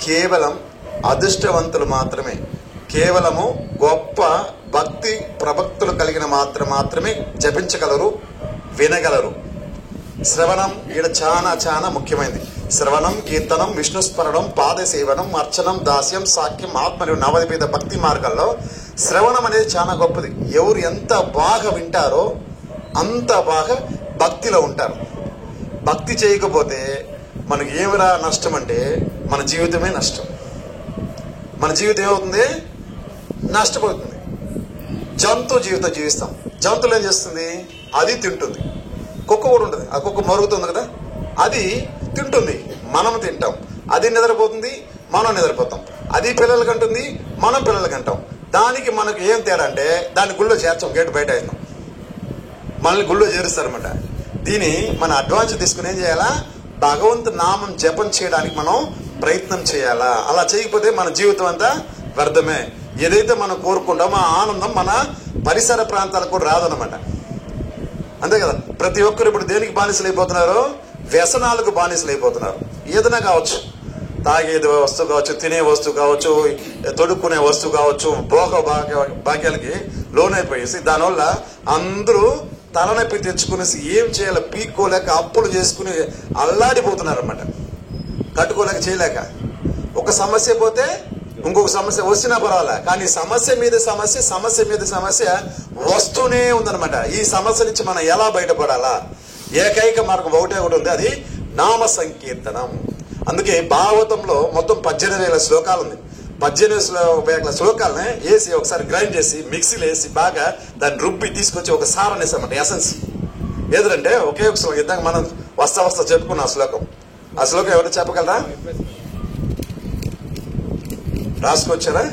కేవలం అదృష్టవంతులు మాత్రమే, కేవలము గొప్ప భక్తి ప్రభక్తులు కలిగిన మాత్రమే జపించగలరు, వినగలరు. శ్రవణం ఇక్కడ చాలా చాలా ముఖ్యమైనది. శ్రవణం, కీర్తనం, విష్ణుస్మరణం, పాదసేవనం, అర్చనం, దాస్యం, సాఖ్యం, ఆత్మ నవవిధ భక్తి మార్గాల్లో శ్రవణం అనేది చాలా గొప్పది. ఎవరు ఎంత బాగా వింటారో అంత బాగా భక్తిలో ఉంటారు. భక్తి చేయకపోతే మనకి ఏమిరా నష్టం అంటే మన జీవితమే నష్టం. మన జీవితం ఏమవుతుంది? నష్టపోతుంది. జంతు జీవితం జీవిస్తాం. జంతువులు ఏం చేస్తుంది? అది తింటుంది. కుక్క కూడా ఉంటుంది. ఆ కుక్క మరుగుతుంది కదా, అది తింటుంది, మనం తింటాం. అది నిద్రపోతుంది, మనం నిద్రపోతాం. అది పిల్లలకి అంటుంది, మనం పిల్లలకి అంటాం. దానికి మనకు ఏం తేడా అంటే దాన్ని గుళ్ళో చేర్చాం, గేటు బయట అయినాం, మనల్ని గుళ్ళో చేరుస్తారన్నమాట. దీన్ని మన అడ్వాన్స్ తీసుకుని ఏం చేయాలా? భగవంతు నామం జపం చేయడానికి మనం ప్రయత్నం చేయాలా. అలా చేయకపోతే మన జీవితం అంతా వ్యర్థమే. ఏదైతే మనం కోరుకుంటామో ఆ ఆనందం మన పరిసర ప్రాంతాలకు కూడా రాదన్నమాట. అంతే కదా. ప్రతి ఒక్కరు ఇప్పుడు దేనికి బానిసలు అయిపోతున్నారు? వ్యసనాలకు బానిసలు అయిపోతున్నారు. ఏదైనా కావచ్చు, తాగేది వస్తువు కావచ్చు, తినే వస్తువు కావచ్చు, తొడుక్కునే వస్తువు కావచ్చు, భోగ భాగ్యాలకి లోనైపోయేసి దానివల్ల అందరూ తలనొప్పి తెచ్చుకునేసి ఏం చేయాలో పీక్కోలేక అప్పులు చేసుకుని అల్లాడిపోతున్నారు అన్నమాట. కట్టుకోలేక, చేయలేక. ఒక సమస్య పోతే ఇంకొక సమస్య వచ్చినా పర్వాలే, కానీ సమస్య మీద సమస్య వస్తూనే ఉందన్నమాట. ఈ సమస్య నుంచి మనం ఎలా బయటపడాలా? ఏకైక మార్గం ఒకటే ఉంది, అది నామ సంకీర్తనం. అందుకే భాగవతంలో మొత్తం 18,000 శ్లోకాలు ఉంది. 18,000 శ్లోకాలని వేసి ఒకసారి గ్రైండ్ చేసి మిక్సీలో వేసి బాగా దాన్ని రుబ్బి తీసుకొచ్చి ఒక సారం వేసామంట, ఎసెన్స్. ఏదంటే ఒకే ఒక శ్లోకం, ఇందాక మనం వస్తా చెప్పుకున్న ఆ శ్లోకం. ఆ శ్లోకం ఎవరు చెప్పగలరా? రాసుకొచ్చారా?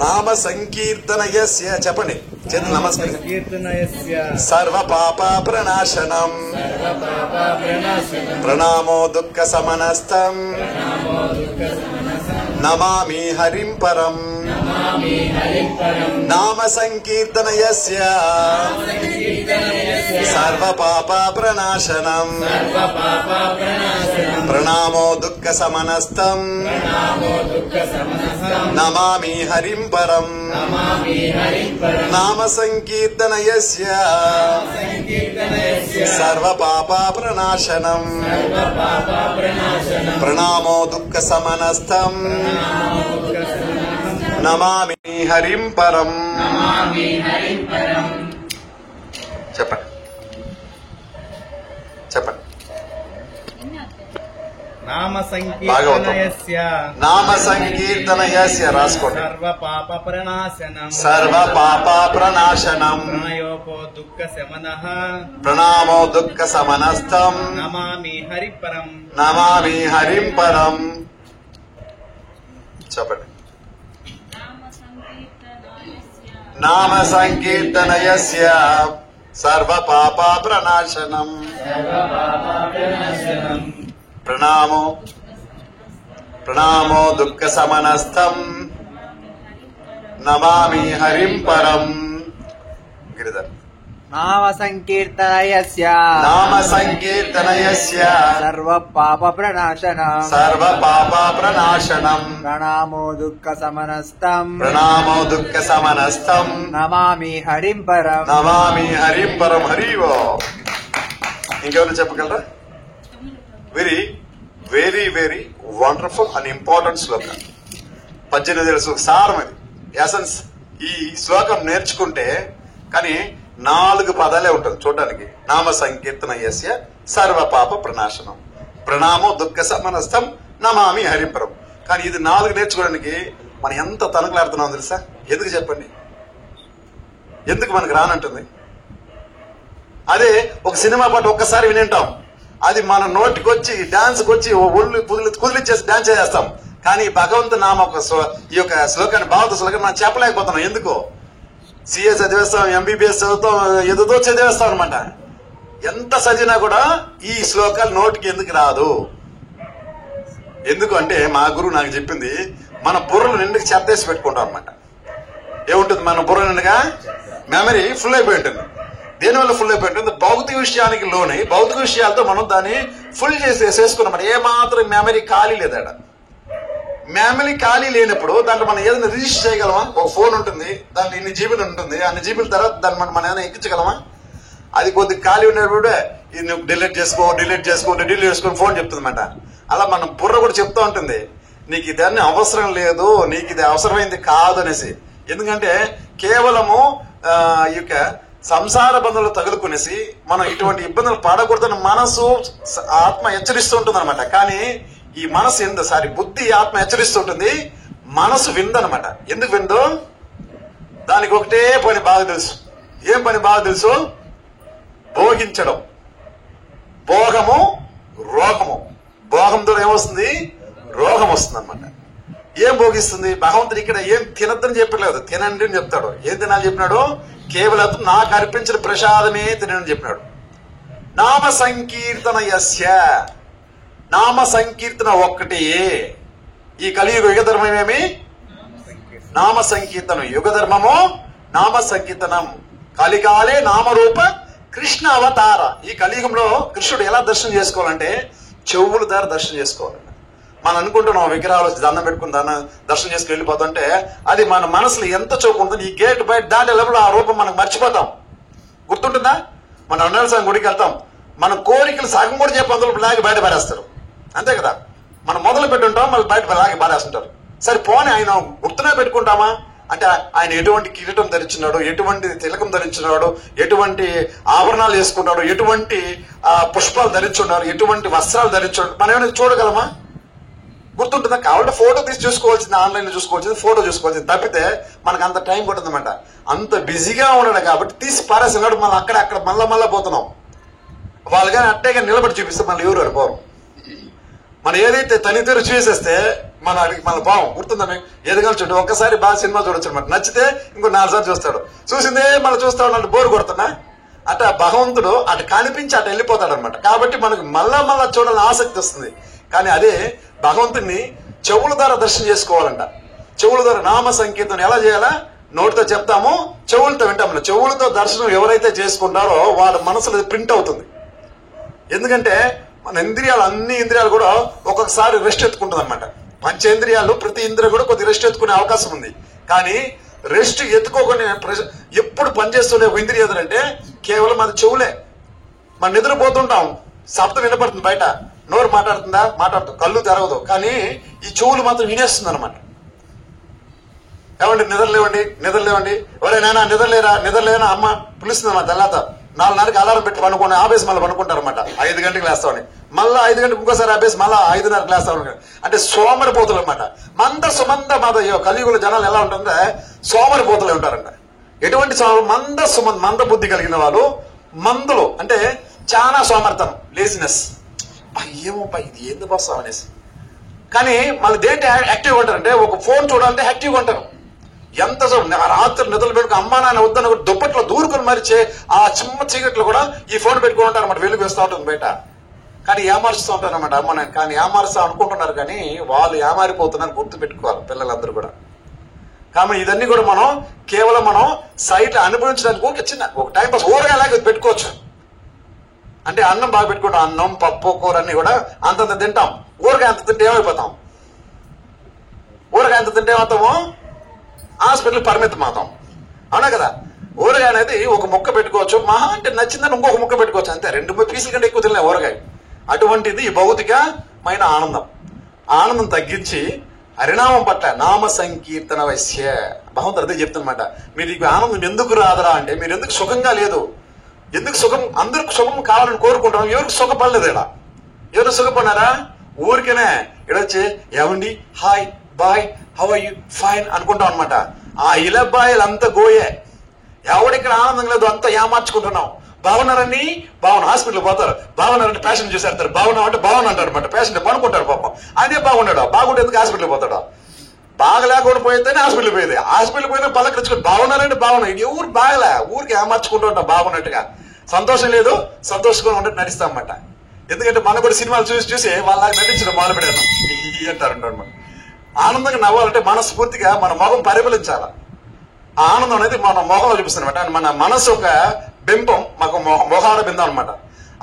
నామ సంకీర్తనయస్య, చెప్పండి, చేతులు నమస్కారం. సర్వ పాప ప్రణాశనం, ప్రణామో దుఃఖ సమనస్తం, నమామి హరిం పరం. నామ సంకీర్తనయస్య సర్వ పాప ప్రణాశనం, ప్రణామో దుఃఖ సమనస్తం, నమామి హరిం పరం. నామ సంకీర్తనయస్య సర్వ పాప ప్రణాశనం, ప్రణామో దుఃఖ సమనస్తం, నమామి హరిం పరం. చెప్పండి చెప్పండి. నామ సంకీర్తనయస్య రాసుకోండి. సర్వ పాప ప్రణాశనం, సర్వ పాప ప్రణాశనం, ప్రణయోపో దుఃఖ శమనః, ప్రణామో దుఃఖ సమనస్తం, నమామి హరి పరం. నమామి హరిం పరం. చెప్పండి. నామ సంకీర్తనయస్య సర్వ పాప ప్రణాశనం, ప్రణామో దుఃఖ సమనస్తం, నమామి హరిం పరం. గిరిధర్. నామ సంకీర్తనయస్య సర్వ పాప ప్రణాశనం, సర్వ పాప ప్రణాశనం, ప్రణామో దుఃఖ సమనస్తం, ప్రణామో దుఃఖ సమనస్తం, నమామి హరిం పరం. నమామి హరిం పరం. హరివో. ఇంకెవరు చెప్పగలరా? Very very very wonderful and important శ్లోకం. 18,000 సారం అది, ఎసెన్స్. ఈ శ్లోకం నేర్చుకుంటే కానీ 4 పదాలే ఉంటుంది చూడడానికి. నామ సంకీర్తనయస్య సర్వ పాప ప్రణాశనం, ప్రణామో దుఃఖ సమనస్తం, నమామి హరిపరం. కానీ ఇది 4 నేర్చుకోవడానికి మనం ఎంత తనకలాడుతున్నాం తెలుసా? ఎందుకు చెప్పండి? ఎందుకు మనకు రానంటుంది? అదే ఒక సినిమా పాట ఒక్కసారి వినింటాం, అది మన నోటికి వచ్చి డాన్స్కి వచ్చి ఒళ్ళు కుదిలిచ్చేసి డాన్స్ చేస్తాం. కానీ భగవంతు నామ ఈ యొక్క శ్లోకాన్ని, భాగవత శ్లోకాన్ని మనం చెప్పలేకపోతున్నాం. ఎందుకో? సిఏ చదివేస్తాం, ఎంబీబీఎస్ చదువుతాం, ఏదో చదివేస్తాం అనమాట. ఎంత చదివినా కూడా ఈ శ్లోకాలు నోటికి ఎందుకు రాదు? ఎందుకు అంటే మా గురువు నాకు చెప్పింది, మన బుర్రలు నిండుకి చెత్తేసి పెట్టుకుంటాం అనమాట. ఏముంటుంది మన బుర్ర నిండుగా? మెమరీ ఫుల్ అయిపోయి ఉంటుంది. దేనివల్ల ఫుల్ అయిపోయి ఉంటుంది? భౌతిక విషయానికి లోనై భౌతిక విషయాలతో మనం దాన్ని ఫుల్ చేసి వేసేసుకున్నాం. ఏ మాత్రం మెమరీ ఖాళీ లేదా? మెమరీ ఖాళీ లేనప్పుడు దాంట్లో మనం ఏదైనా రిజిస్టర్ చేయగలమా? ఒక ఫోన్ ఉంటుంది, దాంట్లో ఇన్ని జీబీలు ఉంటుంది, అన్ని జీబీల తర్వాత దాన్ని మనం ఏదైనా ఎక్కించగలమా? అది కొద్దిగా ఖాళీ ఉన్నప్పుడు ఇది నువ్వు డిలీట్ చేసుకో ఫోన్ చెప్తుందన్నమాట. అలా మనం బుర్ర కూడా చెప్తూ ఉంటుంది, నీకు ఇదన్నీ అవసరం లేదు, నీకు ఇది అవసరమైంది కాదు అనేసి. ఎందుకంటే కేవలము ఈ యొక్క సంసార బంధంలో తగులుకునేసి మనం ఇటువంటి ఇబ్బందులు పడకూడదని మనసు ఆత్మ హెచ్చరిస్తూ ఉంటుంది అనమాట. కానీ ఈ మనసు బుద్ధి ఆత్మ హెచ్చరిస్తుంటుంది, మనసు విందనమాట. ఎందుకు విందో? దానికి ఒకటే పని బాగా తెలుసు. ఏం పని బాగా తెలుసు? భోగించడం. భోగము రోగము. భోగంతో ఏమొస్తుంది? రోగం వస్తుంది అనమాట. ఏం భోగిస్తుంది? భగవంతుడు ఇక్కడ ఏం తినద్దని చెప్పలేదు, తినండి అని చెప్తాడు. ఏం తినాలని చెప్పినాడు? కేవలం నాకు అర్పించిన ప్రసాదమే తినని చెప్పినాడు. నామ సంకీర్తన యస్య, నామ సంకీర్తన ఒక్కటి. ఈ కలియుగ యుగ ధర్మం ఏమి? నామ సంకీర్తనం. యుగ ధర్మము నామ సంకీర్తనం. కలికాలే నామరూప కృష్ణ అవతార. ఈ కలియుగంలో కృష్ణుడు ఎలా దర్శనం చేసుకోవాలంటే చెవుల ద్వారా దర్శనం చేసుకోవాలి. మనం అనుకుంటున్నాం విగ్రహాలు వచ్చి దండం పెట్టుకుని దర్శనం చేసుకుని వెళ్ళిపోతుంటే అది మన మనసులో ఎంత చోపు ఉంటుంది. ఈ గేట్ బయట దాటేటప్పుడు ఆ రూపం మనకు మర్చిపోతాం. గుర్తుంటుందా? మన అన్నల గుడికి వెళ్తాం, మన కోరికలు సగం కూడా చెప్పి అందులో లాగి బయట పారేస్తారు. అంతే కదా? మనం మొదలు పెట్టుంటాం, మళ్ళీ బయట లాగి పారేస్తుంటారు. సరే పోనీ ఆయన గుర్తునే పెట్టుకుంటామా? అంటే ఆయన ఎటువంటి కిరీటం ధరించినాడు, ఎటువంటి తిలకం ధరించినాడు, ఎటువంటి ఆభరణాలు వేసుకున్నాడు, ఎటువంటి పుష్పాలు ధరించున్నాడు, ఎటువంటి వస్త్రాలు ధరించాడు, మనం ఏమైనా చూడగలమా? గుర్తుంటుందా? కావాలంటే ఫోటో తీసి చూసుకోవాల్సింది, ఆన్లైన్ లో చూసుకోవాల్సింది, ఫోటో చూసుకోవాల్సింది తప్పితే మనకు అంత టైం పడుతుందన్నమాట. అంత బిజీగా ఉన్నాడు కాబట్టి తీసి పారేసినాడు. మళ్ళీ అక్కడ మళ్ళా పోతున్నాం. వాళ్ళు కానీ అట్టేగా నిలబడి చూపిస్తే మళ్ళీ ఎవరు పోరు. మనం ఏదైతే తనితీరు చూసేస్తే మన భావం గుర్తుందా? ఏదైనా చూడండి, ఒక్కసారి బాగా సినిమా చూడొచ్చు అనమాట. నచ్చితే ఇంకో 4 సార్లు చూస్తాడు. చూసిందే మళ్ళీ చూస్తా ఉన్నాడు, బోరు కొడుతున్నా. అట భగవంతుడు అటు కనిపించి అటు వెళ్ళిపోతాడు అనమాట. కాబట్టి మనకు మళ్ళా చూడాలని ఆసక్తి వస్తుంది. కానీ అదే భగవంతుని చెవుల ద్వారా దర్శనం చేసుకోవాలంట. చెవుల ద్వారా నామ సంకీర్తన ఎలా చేయాలా? నోటితో చెప్తాము, చెవులతో వింటాము. చెవులతో దర్శనం ఎవరైతే చేసుకుంటారో వాడి మనసులో ప్రింట్ అవుతుంది. ఎందుకంటే మన ఇంద్రియాలు, అన్ని ఇంద్రియాలు కూడా ఒక్కొక్కసారి రెస్ట్ ఎత్తుకుంటుంది అనమాట. పంచేంద్రియాలు ప్రతి ఇంద్రియ కూడా కొద్ది రెస్ట్ ఎత్తుకునే అవకాశం ఉంది. కానీ రెస్ట్ ఎత్తుకోకుండా ఎప్పుడు పనిచేస్తుండే ఒక ఇంద్రియ అంటే కేవలం అది చెవులే. మనం నిద్రపోతుంటాం, శబ్దం వినపడుతుంది బయట, నోరు మాట్లాడుతుంది, కళ్ళు తెరవదు, కానీ ఈ చెవులు మాత్రం వినేస్తుంది అనమాట. ఏమండి నిద్రలేవండి, ఎవరైనా నిద్రలేనా అమ్మ పిలుస్తుంది అన్నమాట. తెల్లాత 4:30కి అలారం పెట్టి పనుకోండి, ఆపేసి మళ్ళీ పనుకుంటారు అనమాట. 5 గంటలకు లేస్తామని, మళ్ళీ 5 గంటలకు ఇంకోసారి ఆపేసి మళ్ళీ 5:30కి లేస్తామని. అంటే సోమరిపోతులు అనమాట. సుమంద కలియుగుల జనాలు ఎలా ఉంటుందంటే సోమరిపోతులు ఉంటారంట. ఎటువంటి మంద బుద్ధి కలిగిన వాళ్ళు, మందులు అంటే చాలా సోమర్థం, లేజినెస్. ఏమో ఇది ఏంది బస్సు అనేసి. కానీ మళ్ళీ దేంటి యాక్టివ్గా ఉంటారంటే ఒక ఫోన్ చూడాలంటే యాక్టివ్గా ఉంటారు. ఎంత రాత్రి నిద్రలు పెట్టుకుని అమ్మా నాన్న వద్దన్న దుప్పట్లో దూరుకుని మరిచే ఆ చిమ్మ చీకట్లో కూడా ఈ ఫోన్ పెట్టుకుని ఉంటారు అన్నమాట. వెలుగు వేస్తూ ఉంటుంది బయట. కానీ ఏమారుస్తూ ఉంటారు అన్నమాట అమ్మ. కానీ ఏమారుస్తా అనుకుంటున్నారు, కానీ వాళ్ళు ఏమారిపోతున్నారు గుర్తు పెట్టుకోవాలి పిల్లలందరూ కూడా. కాబట్టి ఇదన్నీ కూడా మనం సైట్ అనుభవించడానికి ఒక టైం పాస్ ఊరగాయలాగా పెట్టుకోవచ్చు. అంటే అన్నం బాగా పెట్టుకుంటాం, అన్నం పప్పు కూర అన్ని కూడా అంతంత తింటాం. ఊరగాయ అంత తింటే ఏమైపోతాం? ఊరగాయ అంత తింటే ఏమవుతాము? హాస్పిటల్ పరిమితం అవుతాం. అవునా కదా? ఊరగాయ అనేది ఒక ముక్క పెట్టుకోవచ్చు, మహా అంటే నచ్చిందని ఇంకొక ముక్క పెట్టుకోవచ్చు, అంతే. 2-3 పీసుల కంటే ఎక్కువ తినలే ఊరగాయ. అటువంటిది ఈ భౌతికమైన ఆనందం తగ్గించి హరినామం పట్ల నామ సంకీర్తన వశ్య. భగవంతుడు అదే చెప్తున్నమాట. మీరు ఈ ఆనందం ఎందుకు రాదరా అంటే, మీరు ఎందుకు సుఖంగా లేదు, ఎందుకు సుఖం, అందరికి సుఖం కావాలని కోరుకుంటాం, ఎవరికి సుఖపడలేదు. ఇలా ఎవరు సుఖపడినారా? ఊరికేనే ఇడొచ్చి ఏమండి hi bye how are you fine అనుకుంటాం అనమాట. ఆ ఇలబ్బాయిలు అంతా గోయే. ఎవడిక్కడ ఆనందం లేదు, అంతా ఏమార్చుకుంటున్నాం. బాగున్నారని హాస్పిటల్ పోతారు, బాగున్నారంటే పేషెంట్ చూసేస్తారు, బాగున్నా అంటే బాగున్నా అంటారు అనమాట. పేషెంట్ పనుకుంటారు పాపం. అదే బాగున్నాడు, బాగుంటే ఎందుకు హాస్పిటల్ పోతాడు? బాగలేకుండా పోయితేనే హాస్పిటల్ పోయేది. హాస్పిటల్ పోయినా పలకరించుకుని బాగున్నారంటే బాగున్నాయి. ఎవరు బాగలే, ఊరికి ఏమార్చుకుంటూ ఉంటాం బాగున్నట్టుగా. సంతోషం లేదు, సంతోషంగా ఉన్నట్టు నడుస్తాం అన్నమాట. ఎందుకంటే మనం కూడా సినిమాలు చూసి వాళ్ళ నటించడం మొదలు పెడతాం అంటారు అనమాట. ఆనందంగా నవ్వాలంటే మనస్ఫూర్తిగా మన మొహం పరిమళించాల. ఆ ఆనందం అనేది మన మొహంలో చూపిస్తుంది అనమాట. మన మనసు ఒక బింబం, మాకు మొహాల బిందం అనమాట.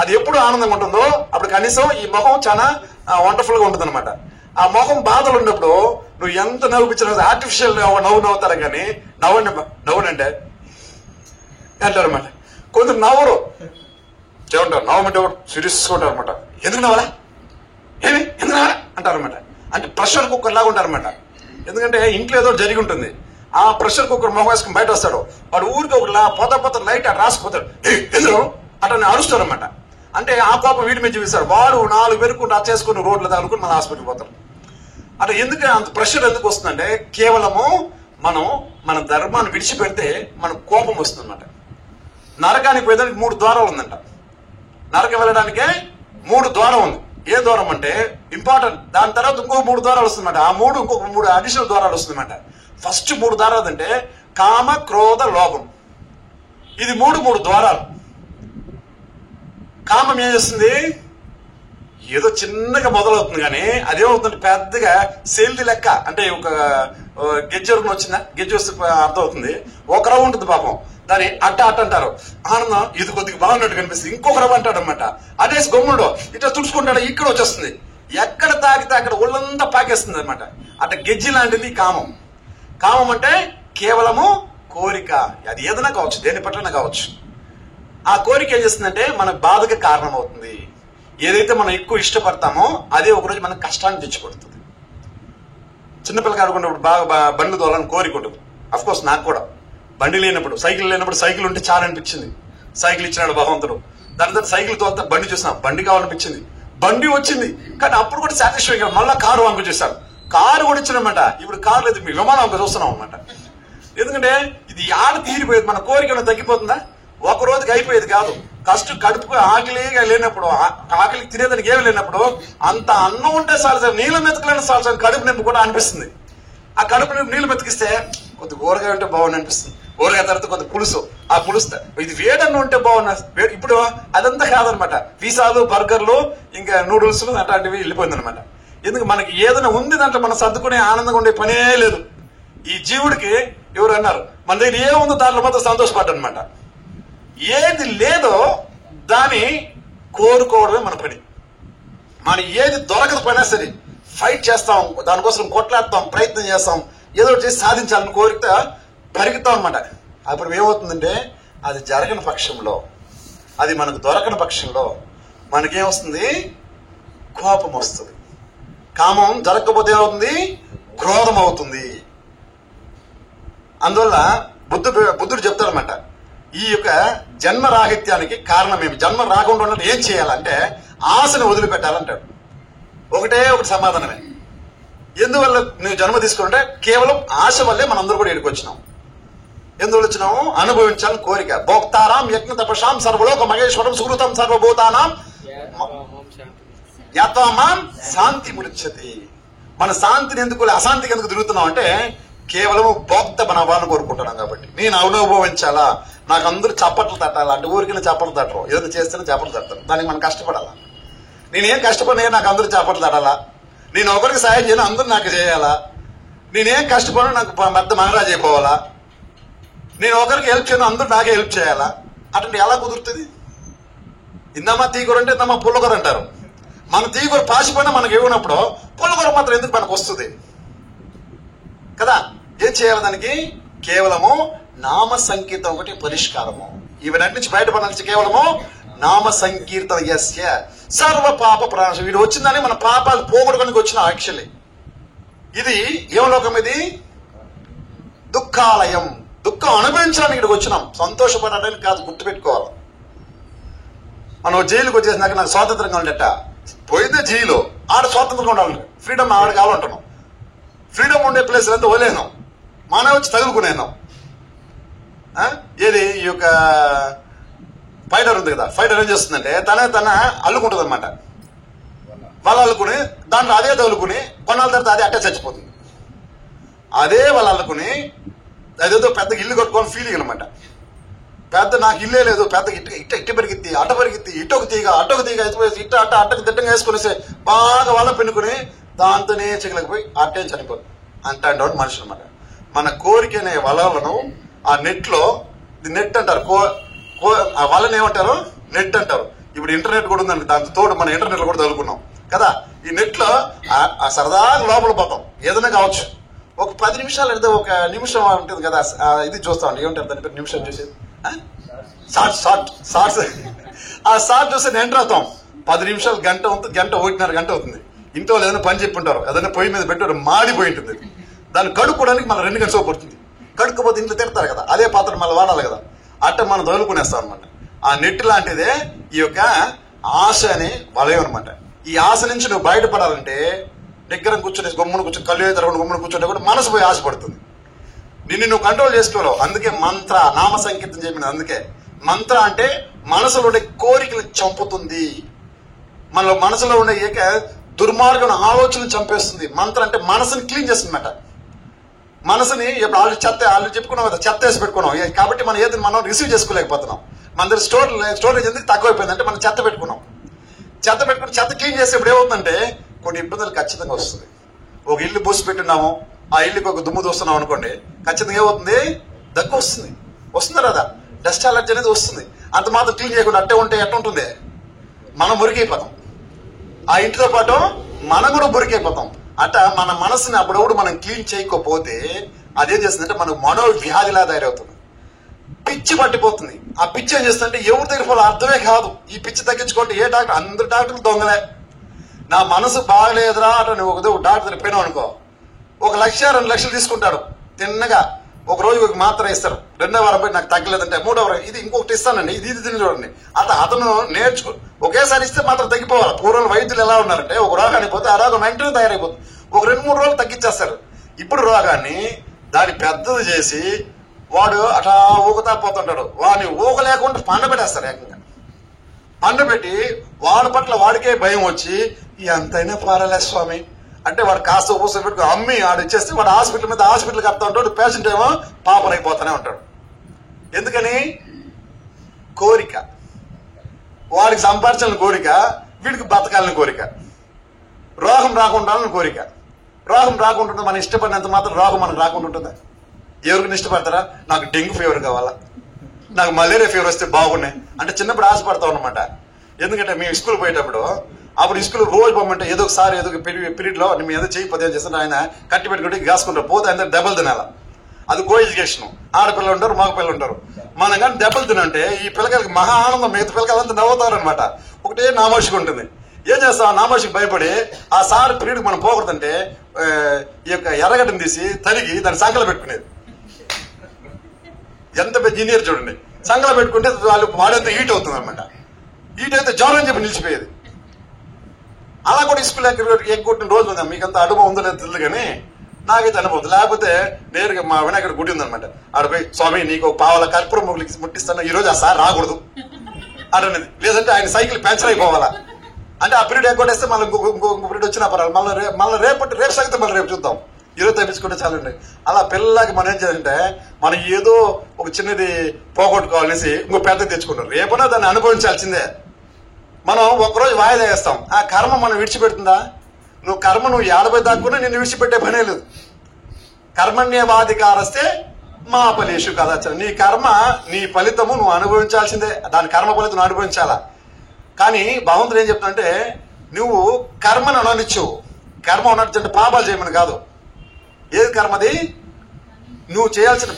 అది ఎప్పుడు ఆనందంగా ఉంటుందో అప్పుడు కనీసం ఈ మొహం చాలా వండర్ఫుల్ గా ఉంటుంది అనమాట. ఆ మొహం బాధలు ఉన్నప్పుడు నువ్వు ఎంత నవ్వుపించిన ఆర్టిఫిషియల్ నవ్వు నవ్వుతారు కానీ నవ్వునంటే అంటారు అనమాట. కొందరు నవ్వరు, చెమంటారు నవ్వమంటే సీరియస్ ఉంటారు అనమాట. ఎందుకు నవ్వలా, ఏమి ఎందుకు నవ్వలా అంటారు అనమాట. అంటే ప్రెషర్ కుక్కర్ లాగా ఉంటారు అనమాట. ఎందుకంటే ఇంట్లో ఏదో జరిగి ఉంటుంది, ఆ ప్రెషర్ కుక్కర్ మొహం వేసుకుని బయట వస్తాడు, వాడు ఊరికి ఒక పొద్ద లైట్ అటు రాసిపోతాడు, ఎందుకు అట్లా అరుస్తాడు అనమాట. అంటే ఆ కోపం వీడి మీద చూపిస్తాడు, వాడు 4 పెరుకుంటూ టచ్ చేసుకుని రోడ్లు తగులుకుని మన హాస్పిటల్కి పోతారు. అంటే ఎందుకు అంత ప్రెషర్ ఎందుకు వస్తుందంటే కేవలము మనం మన ధర్మాన్ని విడిచిపెడితే మనకు కోపం వస్తుంది అనమాట. నరకానికి పోయేదానికి 3 ద్వారాలు ఉందంట. నరకం వెళ్ళడానికే 3 ద్వారం ఉంది. ఏ ద్వారం అంటే ఇంపార్టెంట్, దాని తర్వాత ఇంకో 3 ద్వారాలు వస్తుందన్నమాట. ఆ 3 ఇంకొక 3 అడిషనల్ ద్వారాలు వస్తుందన్నమాట. ఫస్ట్ 3 ద్వారాలు అంటే కామ క్రోధ లోభం. ఇది 3 ద్వారాలు. కామం ఏం చేస్తుంది, ఏదో చిన్నగా మొదలవుతుంది కానీ అదేమవుతుంది పెద్దగా సేల్ది లెక్క. అంటే ఒక గెజ్జెరుకుని వచ్చిందా, గెజ్జె వస్తే అర్థమవుతుంది, ఒక రవ్వ ఉంటుంది పాపం, దాన్ని అట్ట అంటారు. ఆనందం ఇది కొద్దిగా బాగున్నట్టు కనిపిస్తుంది, ఇంకొక రవ్వ అంటాడు అనమాట. అదేసి గమ్ముడు ఇట్లా తుడుచుకుంటాడు, ఇక్కడ వచ్చేస్తుంది, ఎక్కడ తాకితే అక్కడ ఒళ్ళంతా పాకేస్తుంది అనమాట. అట్ట గెజ్జి లాంటిది కామం. కామం అంటే కేవలము కోరిక, అది ఏదైనా కావచ్చు, దేని పట్లైనా కావచ్చు. ఆ కోరిక ఏం చేస్తుందంటే మన బాధకి కారణం అవుతుంది. ఏదైతే మనం ఎక్కువ ఇష్టపడతామో అదే ఒకరోజు మనకు కష్టాన్ని తెచ్చిపెడుతుంది. చిన్నపిల్లకి ఆడుకున్నప్పుడు బాగా బండ్లు తోలని కోరిక ఉంటుంది. అఫ్కోర్స్ నాకు కూడా బండి లేనప్పుడు, సైకిల్ లేనప్పుడు, సైకిల్ ఉంటే చాలా అనిపించింది. సైకిల్ ఇచ్చినాడు భగవంతుడు. దాని తర్వాత సైకిల్ తోలుతా బండి చూసినా, బండి కావాలనిపించింది, బండి వచ్చింది. కానీ అప్పుడు కూడా సాటిస్ఫై కాదు, మళ్ళీ కారు వంక చేశాడు, కారు కూడా ఇచ్చినమాట. ఇప్పుడు కారు లేదు, మీ విమానం వంక చూస్తున్నాం అనమాట. ఎందుకంటే ఇది ఆడ తీరిపోయేది, మన కోరిక తగ్గిపోతుందా, ఒక రోజుకి అయిపోయేది కాదు. కడుపుకు ఆకలిగా లేనప్పుడు, ఆకలికి తినేదానికి ఏమి లేనప్పుడు అంత అన్నం ఉంటే చాలు సార్, నీళ్ళ మెతకలేని చాలు సార్, కడుపు నింపు కూడా అనిపిస్తుంది. ఆ కడుపు నింపు నీళ్ళు మెతికిస్తే కొద్ది ఊరగాయ ఉంటే బాగుంది అనిపిస్తుంది. ఊరగాయ తర్వాత కొద్ది పులుసు, ఆ పులుసు ఇది వేడన్నం ఉంటే బాగున్నా. ఇప్పుడు అదంతా కాదనమాట. పిజ్జాలు, బర్గర్లు, ఇంకా నూడిల్స్ అట్లాంటివి వెళ్ళిపోయింది అనమాట. ఎందుకు మనకి ఏదైనా ఉంది దాంట్లో మనం సర్దుకునే ఆనందంగా ఉండే పనే లేదు. ఈ జీవుడికి ఎవరు అన్నారు, మన దగ్గర ఏముందో దాంట్లో మాత్రం సంతోషపడ్డనమాట. ఏది లేదో దాన్ని కోరుకోవడమే మన పని. మనం ఏది దొరకదు పైనా సరే ఫైట్ చేస్తాం, దానికోసం కొట్లాడతాం, ప్రయత్నం చేస్తాం, ఏదో చేసి సాధించాలని కోరిక పరిగెత్తాం అనమాట. అప్పుడు ఏమవుతుందంటే అది జరగని పక్షంలో, అది మనకు దొరకని పక్షంలో మనకేమొస్తుంది, కోపం వస్తుంది. కామం జరగకపోతే ఏమవుతుంది, క్రోధం అవుతుంది. అందువల్ల బుద్ధుడు చెప్తారన్నమాట, ఈ యొక్క జన్మరాహిత్యానికి కారణం ఏమి, జన్మ రాకుండా ఉన్నట్టు ఏం చేయాలంటే ఆశను వదిలిపెట్టాలంటాడు. ఒకటే ఒకటి సమాధానమే. ఎందువల్ల నువ్వు జన్మ తీసుకుంటే కేవలం ఆశ వల్లే మనందరూ కూడా ఇక్కడికి వచ్చినాం. ఎందువల్ల వచ్చినాము, అనుభవించాలని కోరిక. భోక్తారాం యజ్ఞ తపసాం సర్వలోక మహేశ్వరం సుకృతం సర్వభూతానాం యాత్వామాం శాంతి ముచ్చతి. మన శాంతిని ఎందుకు, అశాంతికి ఎందుకు తిరుగుతున్నాం అంటే కేవలం భోక్త మన వాళ్ళని కోరుకుంటున్నాం కాబట్టి. నేను అనుభవించాలా, నాకు అందరూ చప్పట్లు తట్టాలా అంటే ఊరికైనా చప్పట్లు తట్టరు, ఏదైనా చేస్తేనే చప్పట్లు తట్టారు. దానికి మనం కష్టపడాలా. నేనేం కష్టపడినా నాకు అందరూ చప్పట్లు తట్టాలా, నేను ఒకరికి సాయం చేయను అందరూ నాకు చేయాలా, నేనేం కష్టపడినా నాకు పెద్ద మహారాజు అయిపోవాలా, నేను ఒకరికి హెల్ప్ చేయను అందరూ నాకే హెల్ప్ చేయాలా, అటువంటి ఎలా కుదురుతుంది? ఇందమ్మా తీగూర అంటే ఇందమ్మా పుల్లగూర అంటారు. మన తీగూర పాసిపోయినా మనకు ఇవ్వనప్పుడు పుల్లగూర మాత్రం ఎందుకు మనకు వస్తుంది కదా. ఏం చేయాలి దానికి? కేవలము నామ సంకీర్తన ఒకటి పరిష్కారము. ఇవన్నీ నుంచి బయటపడాల్సి కేవలము నామ సంకీర్తన యస్య సర్వ పాప ప్రాణం. వీడు వచ్చిందని మన పాపాలు పోగొట్టుకోనికి వచ్చిన. యాక్చువల్లీ ఇది ఏం లోకం, ఇది దుఃఖాలయం. దుఃఖం అనుభవించడానికి ఇక్కడికి వచ్చినాం, సంతోషపడడానికి కాదు. గుర్తుపెట్టుకోవాలి. మనం జైలుకి వచ్చేసినాక నాకు స్వాతంత్రంగా ఉండేట పోయితే జైలు, ఆడ స్వాతంత్రంగా ఉండాలి, ఫ్రీడమ్ ఆడ కావాలంటున్నాం. ఫ్రీడమ్ ఉండే ప్లేస్ అంతా వదిలేనాం, మానవ వచ్చి తగులుకునేనాం. ఏది ఈ యొక్క ఫైటర్ ఉంది కదా, ఫైటర్ ఏం చేస్తుందంటే తన అల్లుకుంటుంది అనమాట. వాళ్ళు అల్లుకుని దాంట్లో అదే తగులుకుని కొన్నాళ్ళ తర్వాత అదే అట్టే చచ్చిపోతుంది. అదే వాళ్ళు అల్లుకుని అదేదో పెద్ద ఇల్లు కట్టుకొని ఫీలింగ్ అనమాట. పెద్ద నాకు ఇల్లే లేదు, పెద్ద ఇట్ట పెరిగిద్ది, అట్ట పెరిగిద్ది, ఇటొక తీగ అట్టొక తీగ అయిపోయి ఇట్ట అట్టకు దిట్టంగా వేసుకునేసి బాగా వాళ్ళ పెన్నుకుని దాంతోనే చిగలకపోయి అట్టే చనిపోతుంది. అంటాడు మనిషి అనమాట. మన కోరిక అనే వలలను ఆ నెట్ లో, నెట్ అంటారు, ఆ వలని ఏమంటారు, నెట్ అంటారు. ఇప్పుడు ఇంటర్నెట్ కూడా ఉందండి, దాంతో తోడు మన ఇంటర్నెట్ లో కూడా తగులుకున్నాం. కదా. ఈ నెట్ లో ఆ సరదాగా లోపల పోతాం, ఏదైనా కావచ్చు. ఒక 10 నిమిషాలు అంటే ఒక నిమిషం ఉంటుంది కదా, ఇది చూస్తామండి, ఏమంటారు దాని పేరు, నిమిషం చూసేది షార్ట్స్. ఆ షార్ట్ చూస్తే ఎంటర్ అవుతాం. 10 నిమిషాలు, గంట అవుతుంది, గంట 1:30 గంట అవుతుంది. ఇంట్లో ఏదైనా పని చెప్పుంటారు, ఏదైనా పొయ్యి మీద పెట్టారు, మాడిపోయి ఉంటుంది. దాన్ని కడుక్కోవడానికి మళ్ళీ 2 గంటలు పడుతుంది. కడుక్కోపోతే ఇంట్లో తిడతారు కదా, అదే పాత్ర మళ్ళీ వాడాలి కదా. అట్ట మనం తగులుకునేస్తాం అనమాట. ఆ నెట్ లాంటిదే ఈ యొక్క ఆశ అనే వలయం అనమాట. ఈ ఆశ నుంచి నువ్వు బయటపడాలంటే దగ్గర కూర్చొని గమ్మును కూర్చొని కళ్ళు తరగడం గమ్మును కూర్చుంటే కూడా మనసు పోయి ఆశపడుతుంది. నిన్ను నువ్వు కంట్రోల్ చేసుకోలేవు. అందుకే మంత్ర, నామ సంకీర్తన చెప్పినది. అందుకే మంత్ర అంటే మనసులో ఉండే కోరికలు చంపుతుంది, మన మనసులో ఉండే ఏక దుర్మార్గం ఆలోచనలు చంపేస్తుంది. మంత్ర అంటే మనసుని క్లీన్ చేస్తుందన్నమాట. మనసుని ఇప్పుడు ఆల్రెడీ చెప్పుకున్నాం కదా, చెత్త వేసి పెట్టుకున్నాం కాబట్టి మనం ఏది మనం రిసీవ్ చేసుకోలేకపోతున్నాం. మన దగ్గర స్టోరేజ్ ఎందుకు తక్కువైపోయింది అంటే మనం చెత్త పెట్టుకున్నాం. చెత్త క్లీన్ చేసేప్పుడు ఏమవుతుందంటే కొన్ని ఇబ్బందులు ఖచ్చితంగా వస్తుంది. ఒక ఇల్లు బూసి పెట్టున్నాము, ఆ ఇల్లుకి ఒక దుమ్ము దూస్తున్నాం అనుకోండి, ఖచ్చితంగా ఏమవుతుంది, దగ్గు వస్తుంది. వస్తుంది కదా, డస్ట్ అలర్జీ అనేది వస్తుంది. అంత మాత్రం క్లీన్ చేయకుండా అట్టే ఉంటే ఎట్లా ఉంటుంది, మనం మురికైపోతాం. ఆ ఇంటితో పాటు మనం కూడా మురికైపోతాం. అట్ట మన మనసుని అప్పుడప్పుడు మనం క్లీన్ చేయకపోతే అదేం చేస్తుందంటే మనకు మనోవ్యాధిలా తయారవుతుంది, పిచ్చి పట్టిపోతుంది. ఆ పిచ్చి ఏం చేస్తుందంటే ఎవరు దగ్గర అర్థమే కాదు. ఈ పిచ్చి తగ్గించుకుంటే ఏ డాక్టర్, అందరు డాక్టర్లు దొంగలే. నా మనసు బాగలేదురా అంటే నువ్వు ఒక డాక్టర్ దగ్గర పోయినావు అనుకో, 1 లక్ష 2 లక్షలు తీసుకుంటాడు తిన్నగా. ఒక రోజు ఒక మాత్ర ఇస్తారు, 2వ వారం పోయి నాకు తగ్గలేదంటే 3వ వారం ఇది ఇంకొకటి ఇస్తానండి, ఇది తిని చూడండి. అతను నేర్చుకో, ఒకేసారి ఇస్తే మాత్రం తగ్గిపోవాలి. పూర్వం వైద్యులు ఎలా ఉన్నారంటే ఒక రోగానికి పోతే ఆ రోగం వెంటనే తయారైపోతుంది, ఒక 2-3 రోజులు తగ్గించేస్తారు. ఇప్పుడు రోగాన్ని దాన్ని పెద్దది చేసి వాడు అట్లా ఊగుతా పోతుంటాడు. వాడిని ఊగలేకుండా పండబెట్టేస్తారు. ఏకంగా పండబెట్టి వాడి పట్ల వాడికే భయం వచ్చి ఎంతైనా పారలే స్వామి అంటే వాడు కాస్త ఊస పెట్టుకు అమ్మి ఆడు ఇచ్చేస్తే వాడు హాస్పిటల్ మీద హాస్పిటల్ కడతా ఉంటాడు. పేషెంట్ ఏమో పాపరైపోతానే ఉంటాడు. ఎందుకని? కోరిక. వాడికి సంపాదించాలని కోరిక, వీడికి బతకాలని కోరిక. రోగం రాకుండా కోరిక. రోగం రాకుండా మనం ఇష్టపడినంత మాత్రం రోగం మనకు రాకుండా ఉంటుందా? ఎవరికి ఇష్టపడతారా? నాకు డెంగ్యూ ఫీవర్ కావాలా, నాకు మలేరియా ఫీవర్ వస్తే బాగున్నాయి అంటే చిన్నప్పుడు ఆశపడతాం అనమాట. ఎందుకంటే మేము స్కూల్ పోయేటప్పుడు అప్పుడు స్కూల్ రోజు పోమంటే ఏదో ఒకసారి ఏదో పీరియడ్ లో మేము ఏదో చేయి పదే చేస్తుంటే ఆయన కట్టి పెట్టుకుంటే కాసుకుంటారు. పోతే ఆయన డబ్బులు తినాల. అది కో ఎడ్యుకేషన్. ఆడపిల్లలు ఉంటారు, మగ పిల్లలు ఉంటారు. మనం కానీ దెబ్బలు తినంటే ఈ పిల్లకాయలకి మహా ఆనందం, మిగతా పిల్లకాయలంతా నవ్వుతారు అనమాట. ఒకటే నామోషిగా ఉంటుంది. ఏం చేస్తాం? నామోషికి భయపడి ఆ సార్ పీరియడ్ మనం పోకూడదంటే ఈ యొక్క ఎర్రగడ్డను తీసి తరిగి దాన్ని సంకలో పెట్టుకునేది. ఎంత పెద్ద ఇంజనీర్ చూడండి, సంకలో పెట్టుకుంటే వాళ్ళు వాడంతా హీట్ అవుతుంది అనమాట. హీట్ అయితే జ్వరం చెప్పి నిలిచిపోయేది. అలా కూడా స్కూల్ ఎగ్గొట్టిన రోజు ఉందా? మీకంత అనుభవం ఉందో లేదో తెలియదు కానీ నాకైతే అనుభవం. లేకపోతే నేరుగా మా వినాయకుడు గుడి ఉందనమాట, ఆడపోయి స్వామి నీకు పావుల కర్పూరం ముట్టిస్తాను, ఈ రోజు ఆ సార్ రాకూడదు అనేది. లేదంటే ఆయన సైకిల్ పంచర్ అయిపోవాలా అంటే ఆ పీరియడ్ ఎగ్గొట్టేస్తే మళ్ళీ ఇంకో పీరియడ్ వచ్చినా పర్వాలేదు, మళ్ళీ రేపు సాగితే మళ్ళీ రేపు చూద్దాం, ఈరోజు తప్పించుకుంటే చాలండి. అలా పిల్లలకి మనం ఏం చేయాలంటే మనం ఏదో ఒక చిన్నది పోగొట్టుకోవాలనేసి ఇంకో పెద్ద తెచ్చుకుంటారు. రేపైనా దాన్ని అనుభవించాల్సిందే. మనం ఒక్కరోజు వాయిదా వేస్తాం, ఆ కర్మ మనం విడిచిపెడుతుందా? నువ్వు కర్మ నువ్వు 50 దాక్కున్నా నిన్ను విడిచిపెట్టే పనే లేదు. కర్మణ్యవాధికారస్తే మా ఫలేషు కదా. నీ కర్మ నీ ఫలితము నువ్వు అనుభవించాల్సిందే. దాని కర్మ ఫలితం నువ్వు అనుభవించాలా. కానీ భగవంతుడు ఏం చెప్తానంటే నువ్వు కర్మను అననిచ్చు. కర్మ ఉన్నట్టు పాపాలు చేయమని కాదు. ఏది కర్మది? నువ్వు చేయాల్సిన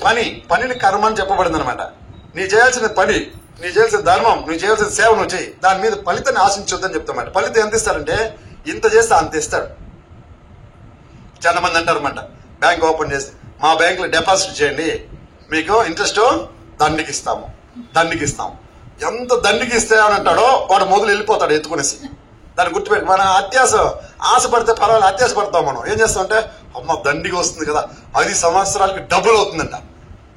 పనిని కర్మ అని చెప్పబడింది అనమాట. నీ చేయాల్సిన పని, నీ చేయాల్సిన ధర్మం, నువ్వు చేయాల్సిన సేవ నువ్వు చేయి. దాని మీద ఫలితాన్ని ఆశించొద్దని చెప్తామాట. ఫలితం ఎంత ఇస్తారంటే ఇంత చేస్తే అంత ఇస్తాడు. చాలా మంది అంటారు అనమాట, బ్యాంక్ ఓపెన్ చేసి మా బ్యాంక్ లో డిపాజిట్ చేయండి, మీకు ఇంట్రెస్ట్ దండికి ఇస్తాము. ఎంత దండికి ఇస్తే అని అంటాడో వాడు మొదలు వెళ్ళిపోతాడు ఎత్తుకునేసి. దాన్ని గుర్తుపెట్టి మన ఆశపడితే పర్వాలేదు, అత్యాశ పడతాం. మనం ఏం చేస్తామంటే అమ్మ దండిగా వస్తుంది కదా, 10 సంవత్సరాలకి డబుల్ అవుతుందంట.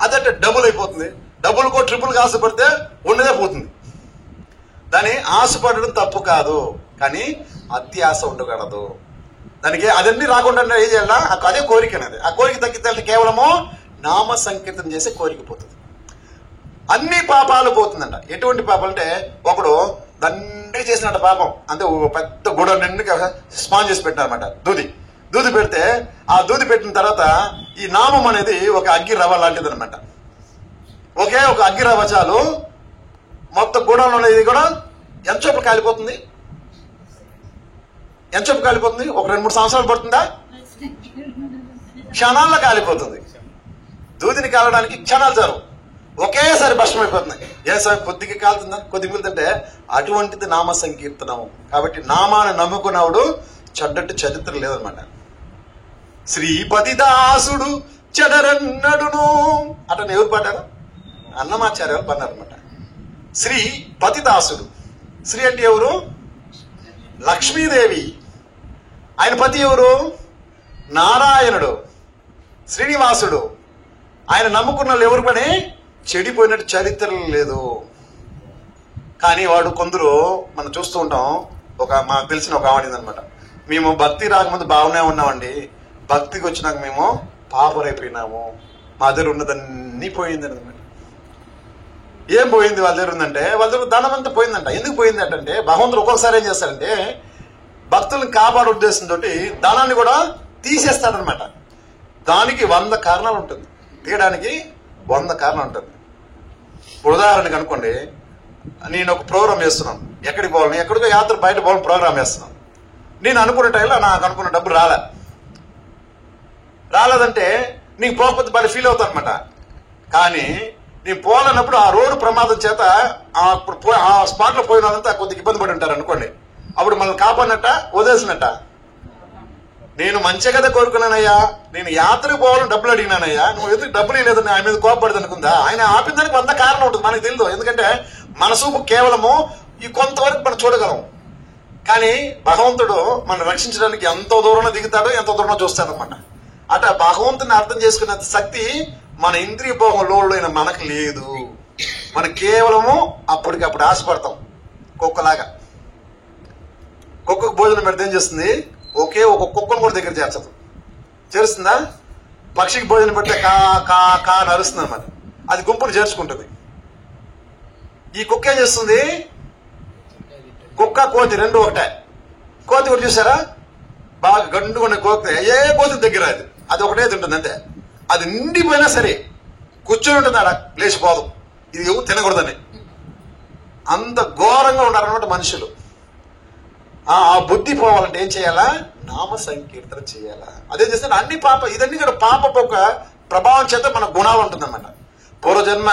అదంటే డబుల్ అయిపోతుంది. డబుల్ కో ట్రిపుల్ ఆశపడితే ఉన్నదే పోతుంది. దాన్ని ఆశపడడం తప్పు కాదు, కానీ అత్యాశ ఉండకూడదు. దానికి అదన్నీ రాకుండా ఏం చేయాలా? అదే కోరిక అనేది. ఆ కోరిక తగ్గితే కేవలము నామ సంకీర్తన చేసే కోరిక పోతుంది. అన్ని పాపాలు పోతుందంట. ఎటువంటి పాపాలు అంటే ఒకడు దండి చేసినట్టు పాపం అంటే పెద్ద గుడ నిండుగా స్పాన్ చేసి పెట్టినారనమాట. దూది పెడితే ఆ దూది పెట్టిన తర్వాత ఈ నామం అనేది ఒక అగ్గి రవ్వ లాంటిది అనమాట. ఒకే ఒక అగ్గి రవ్వ చాలు మొత్తం గూడంలో ఇది కూడా ఎంతసేపు కాలిపోతుంది. ఎంతసేపు కాలిపోతుంది? ఒక 2-3 సంవత్సరాలు పడుతుందా? క్షణాల్లో కాలిపోతుంది. దూదిని కాలడానికి క్షణాలు చాలు, ఒకేసారి భస్మం అయిపోతుంది. ఏ సార్ కొద్దిగా కాలుతుందా? కొద్దిగా మిగులుతుంటే అటువంటిది నామ సంకీర్తనము. కాబట్టి నామాన్ని నమ్ముకున్నవాడు చెడ్డట్టు చరిత్ర లేదనమాట. శ్రీపతి దాసుడు చెడరన్నడును అతను ఎవరు పాడారు? అన్నమాచార్యాలు పన్నారనమాట. శ్రీ పతిదాసుడు. శ్రీ అంటే ఎవరు? లక్ష్మీదేవి. ఆయన పతి ఎవరు? నారాయణుడు, శ్రీనివాసుడు. ఆయన నమ్ముకున్న వాళ్ళు ఎవరు పని చెడిపోయినట్టు చరిత్ర లేదు. కానీ వాడు కొందరు మనం చూస్తూ ఉంటాం. మాకు తెలిసిన ఒక ఆవిడనమాట, మేము భక్తి రాకముందు బాగానే ఉన్నామండి, భక్తికి వచ్చినాక మేము పాపరైపోయినాము, మా దగ్గర ఉన్నదన్నీ పోయింది అనమాట. ఏం పోయింది వాళ్ళ దగ్గర ఉందంటే? వాళ్ళ దగ్గర ధనం అంతా పోయిందంట. ఎందుకు పోయింది అంటే భగవంతుడు ఒక్కొక్కసారి ఏం చేస్తాడంటే భక్తులను కాపాడే ఉద్దేశంతో ధనాన్ని కూడా తీసేస్తాడనమాట. దానికి 100 కారణాలు ఉంటుంది, తీయడానికి 100 కారణాలు ఉంటుంది. ఉదాహరణకు అనుకోండి, నేను ఒక ప్రోగ్రామ్ చేస్తున్నాను, ఎక్కడికి పోవాలని, ఎక్కడికో యాత్ర బయట పోవాలని ప్రోగ్రామ్ చేస్తున్నాను. నేను అనుకున్న టైంలో నాకు అనుకున్న డబ్బు రాలేదంటే నీకు పోకపోతే బాగా ఫీల్ అవుతాను అనమాట. కానీ నేను పోవాలన్నప్పుడు ఆ రోడ్డు ప్రమాదం చేత ఆ స్పాట్ లో పోయిన వాళ్ళంతా కొద్దిగా ఇబ్బంది పడి ఉంటారు అనుకోండి, అప్పుడు మనల్ని కాపాడినట్ట వదిలేసినట్ట? నేను మంచిగా కదా కోరుకున్నానయ్యా, నేను యాత్రకు పోవాలని డబ్బులు అడిగినానయ్యా, నువ్వు ఎందుకు డబ్బులు ఇవ్వలేదని ఆయన మీద కోపపడదు అనుకుందా? ఆయన ఆపిందానికి 100 కారణం ఉంటుంది, మనకు తెలియదు. ఎందుకంటే మన చూపు కేవలము ఈ కొంతవరకు మనం చూడగలం. కానీ భగవంతుడు మనం రక్షించడానికి ఎంతో దూరంలో దిగుతాడో ఎంతో దూరంలో చూస్తాడనమాట. అట భగవంతుని అర్థం చేసుకునే శక్తి మన ఇంద్రియ భోగంలో అయిన మనకు లేదు. మనం కేవలము అప్పటికప్పుడు ఆశపడతాం. కుక్కలాగా కుక్కకు భోజనం పెడితే ఏం చేస్తుంది? ఒకే ఒక కుక్కను కూడా దగ్గర చేరుస్తుందా? పక్షికి భోజనం పెడితే కా కా కా అని అరుస్తుంది అనమాట. అది గుంపును చేర్చుకుంటుంది. ఈ కుక్క ఏం చేస్తుంది? కుక్క కోతి రెండు ఒకటే. కోతి కూడా చూసారా, బాగా గండుకున్న కోతి ఏ కోతి దగ్గర అది ఒకటే తింటుంది అంతే. అది నిండిపోయినా సరే కూర్చొని ఉంటుంది, ఆడ లేచిపోదు, ఇది ఎవరు తినకూడదని. అంత ఘోరంగా ఉన్నారనమాట మనుషులు. ఆ బుద్ధి పోవాలంటే ఏం చేయాలా? నామ సంకీర్తన చేయాలా. అదే చేస్తే అన్ని ఇదన్నీ కూడా పాపపు ఒక ప్రభావం చేత మన గుణాలు ఉంటుందన్నమాట. పూర్వజన్మ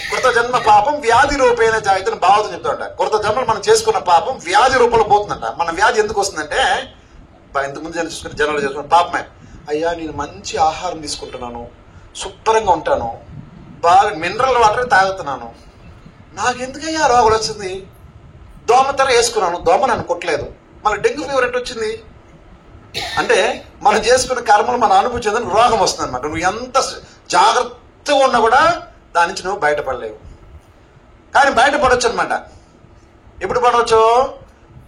కృత జన్మ పాపం వ్యాధి రూపేణ జాయితని భావతో చెప్తా ఉంటా. కృత జన్మలు మనం చేసుకున్న పాపం వ్యాధి రూపంలో పోతుందంట. మన వ్యాధి ఎందుకు వస్తుందంటే, ఇంతకుముందు చూసుకుని జనాలు చేసుకున్న పాపమే. అయ్యా నేను మంచి ఆహారం తీసుకుంటున్నాను, శుభ్రంగా ఉంటాను, బాగా మినరల్ వాటర్ తాగుతున్నాను, నాకెందుకయ్యా రోగులు వచ్చింది? దోమతెర వేసుకున్నాను, దోమ నన్ను కొట్టలేదు, మళ్ళీ డెంగ్యూ ఫీవర్ ఎట్టు వచ్చింది అంటే మనం చేసుకున్న కర్మలు మనం అనుభవించేదని రోగం వస్తుంది అనమాట. నువ్వు ఎంత జాగ్రత్తగా ఉన్నా కూడా దాని నుంచి నువ్వు బయటపడలేవు. కానీ బయటపడవచ్చు అనమాట. ఎప్పుడు పడవచ్చు?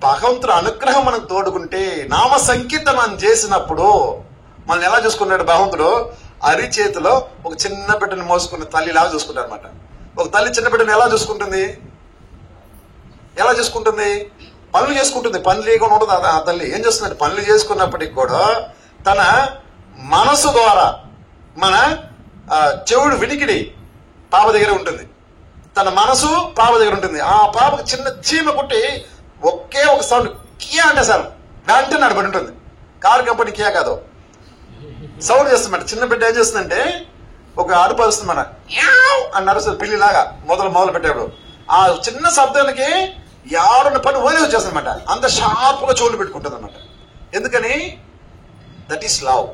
భగవంతుడు అనుగ్రహం మనకు తోడుకుంటే, నామ సంకీర్తనం చేసినప్పుడు మనల్ని ఎలా చూసుకున్నాడు భగవంతుడు? అరిచేతిలో ఒక చిన్న బిడ్డను మోసుకున్న తల్లిలాగా చూసుకుంటాడు అనమాట. ఒక తల్లి చిన్న బిడ్డను ఎలా చూసుకుంటుంది? పనులు చేసుకుంటుంది. పనులు చేయకుండా ఉండదు ఆ తల్లి. ఏం చేస్తుందంటే పనులు చేసుకున్నప్పటికి కూడా తన మనసు ద్వారా, మన చెవుడు వినికిడి పాప దగ్గర ఉంటుంది, తన మనసు పాప దగ్గర ఉంటుంది. ఆ పాపకు చిన్న చీమ కుట్టి ఒకే ఒక సౌండ్ కియా అంటే సార్ వెంటనే నడబడి ఉంటుంది. కారు కంపెనీ కియా కాదు, సౌండ్ చేస్తుందన్నమాట. చిన్న బిడ్డ ఏం చేస్తుందంటే ఒక అడుపు అరుస్తుందన్నమాట, అని నడుస్తుంది పిల్లిలాగా మొదలు పెట్టేప్పుడు. ఆ చిన్న శబ్దానికి ఎవరున్న పని వదిలి వచ్చేస్తుందన్నమాట. అంత షార్ప్ గా చెవులు పెట్టుకుంటుంది అనమాట. ఎందుకని? దట్ ఈస్ లవ్,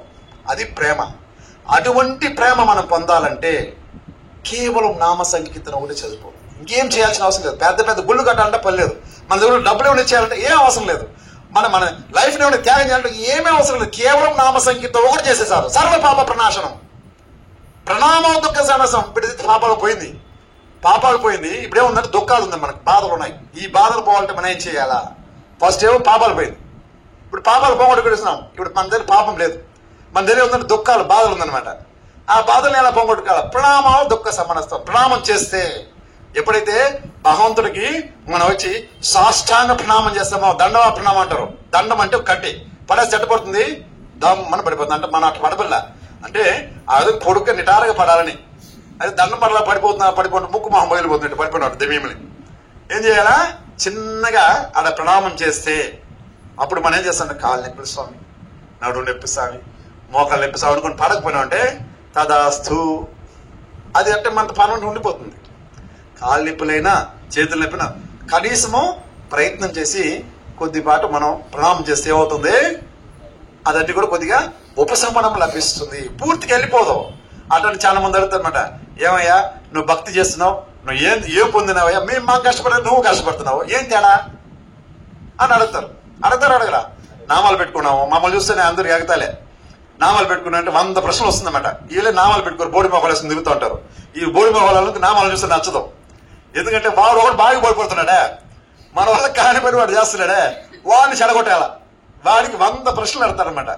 అది ప్రేమ. అటువంటి ప్రేమ మనం పొందాలంటే కేవలం నామ సంకీర్తన ఒకటి చదువుకో, ఇంకేం చేయాల్సిన అవసరం లేదు. పెద్ద పెద్ద గుళ్ళు కట్టాలంటే పని లేదు, మన దగ్గర డబ్బులు ఏమైనా చేయాలంటే ఏం అవసరం లేదు, మన లైఫ్ ఏమైనా త్యాగం చేయాలంటే ఏమీ అవసరం లేదు. కేవలం నామ సంకీర్తన ఒకటి చేసేసారు, సర్వ పాప ప్రణాశనం, ప్రణామం దుఃఖ సనసం. ఇప్పుడు పాపాలు పోయింది, ఇప్పుడు ఏముందంటే దుఃఖాలు ఉంది, మనకు బాధలు ఉన్నాయి. ఈ బాధలు పోవాలంటే మనం ఏం చేయాలా? ఫస్ట్ ఏమో పాపాలు పోయింది, ఇప్పుడు పాపాలు పోగొట్టుకొస్తున్నాం. ఇప్పుడు మన దగ్గర పాపం లేదు, మన దగ్గర ఉందంటే దుఃఖాలు, బాధలు ఉందన్నమాట. ఆ బాధల్ని ఎలా పోగొట్టుకోవాలి? ప్రణామం దుఃఖ సమనస్తం. ప్రణామం చేస్తే, ఎప్పుడైతే భగవంతుడికి మనం వచ్చి సాష్టాంగ ప్రణామం చేస్తామో, దండవా ప్రణామం అంటారు. దండం అంటే కట్టి పడేసి చెట్టపడుతుంది, దమ్మని పడిపోతుంది. అంటే మనం అట్లా పడబల్లా, అంటే అది పొడుగ్గా నిటారుగా పడాలని. అది దండం పడలా పడిపోతే ముక్కు మొహం బయలుపోతున్నట్టు పడిపోయినట్టు దెమీమని. ఏం చేయాలా? చిన్నగా ఆడ ప్రణామం చేస్తే అప్పుడు మనం ఏం చేస్తాం, కాళ్ళు నొప్పి స్వామి, నడుము నొప్పి స్వామి, మోకాలు నొప్పి స్వామి అనుకుని పడకపోయినా అంటే తదాస్తు అది అంటే మన పని ఉండిపోతుంది. కాళ్ళు నొప్పులైనా చేతులు నొప్పినా కనీసము ప్రయత్నం చేసి కొద్దిపాటు మనం ప్రణామం చేస్తే ఏమవుతుంది, అదంటే కూడా కొద్దిగా ఉపశమనం లభిస్తుంది. పూర్తిగా వెళ్ళిపోదాం. అటువంటి చాలా మంది అడుగుతారన్నమాట, ఏమయ్యా నువ్వు భక్తి చేస్తున్నావు, నువ్వు ఏం పొందినావయ్యా, మేము మాకు కష్టపడే నువ్వు కష్టపడుతున్నావు, ఏం తేడా అని అడగరా. నామాలు పెట్టుకున్నాము, మమ్మల్ని చూస్తేనే అందరు ఎగతాలే. నామాలు పెట్టుకున్నా అంటే 100 ప్రశ్నలు వస్తుందన్నమాట. వీళ్ళే నామాలు పెట్టుకుని బోడి మొక్కలు వేసుకుని తిరుగుతూ ఉంటారు. ఈ బోడి మొక్కలకు నామాలు చూస్తే నచ్చదు. ఎందుకంటే వాడు ఒకటి బాగా పడిపోతున్నాడే, మన వల్ల కాని పని వాడు చేస్తున్నాడే, వాడిని చెడగొట్టాల. వాడికి 100 ప్రశ్నలు అడతారనమాట.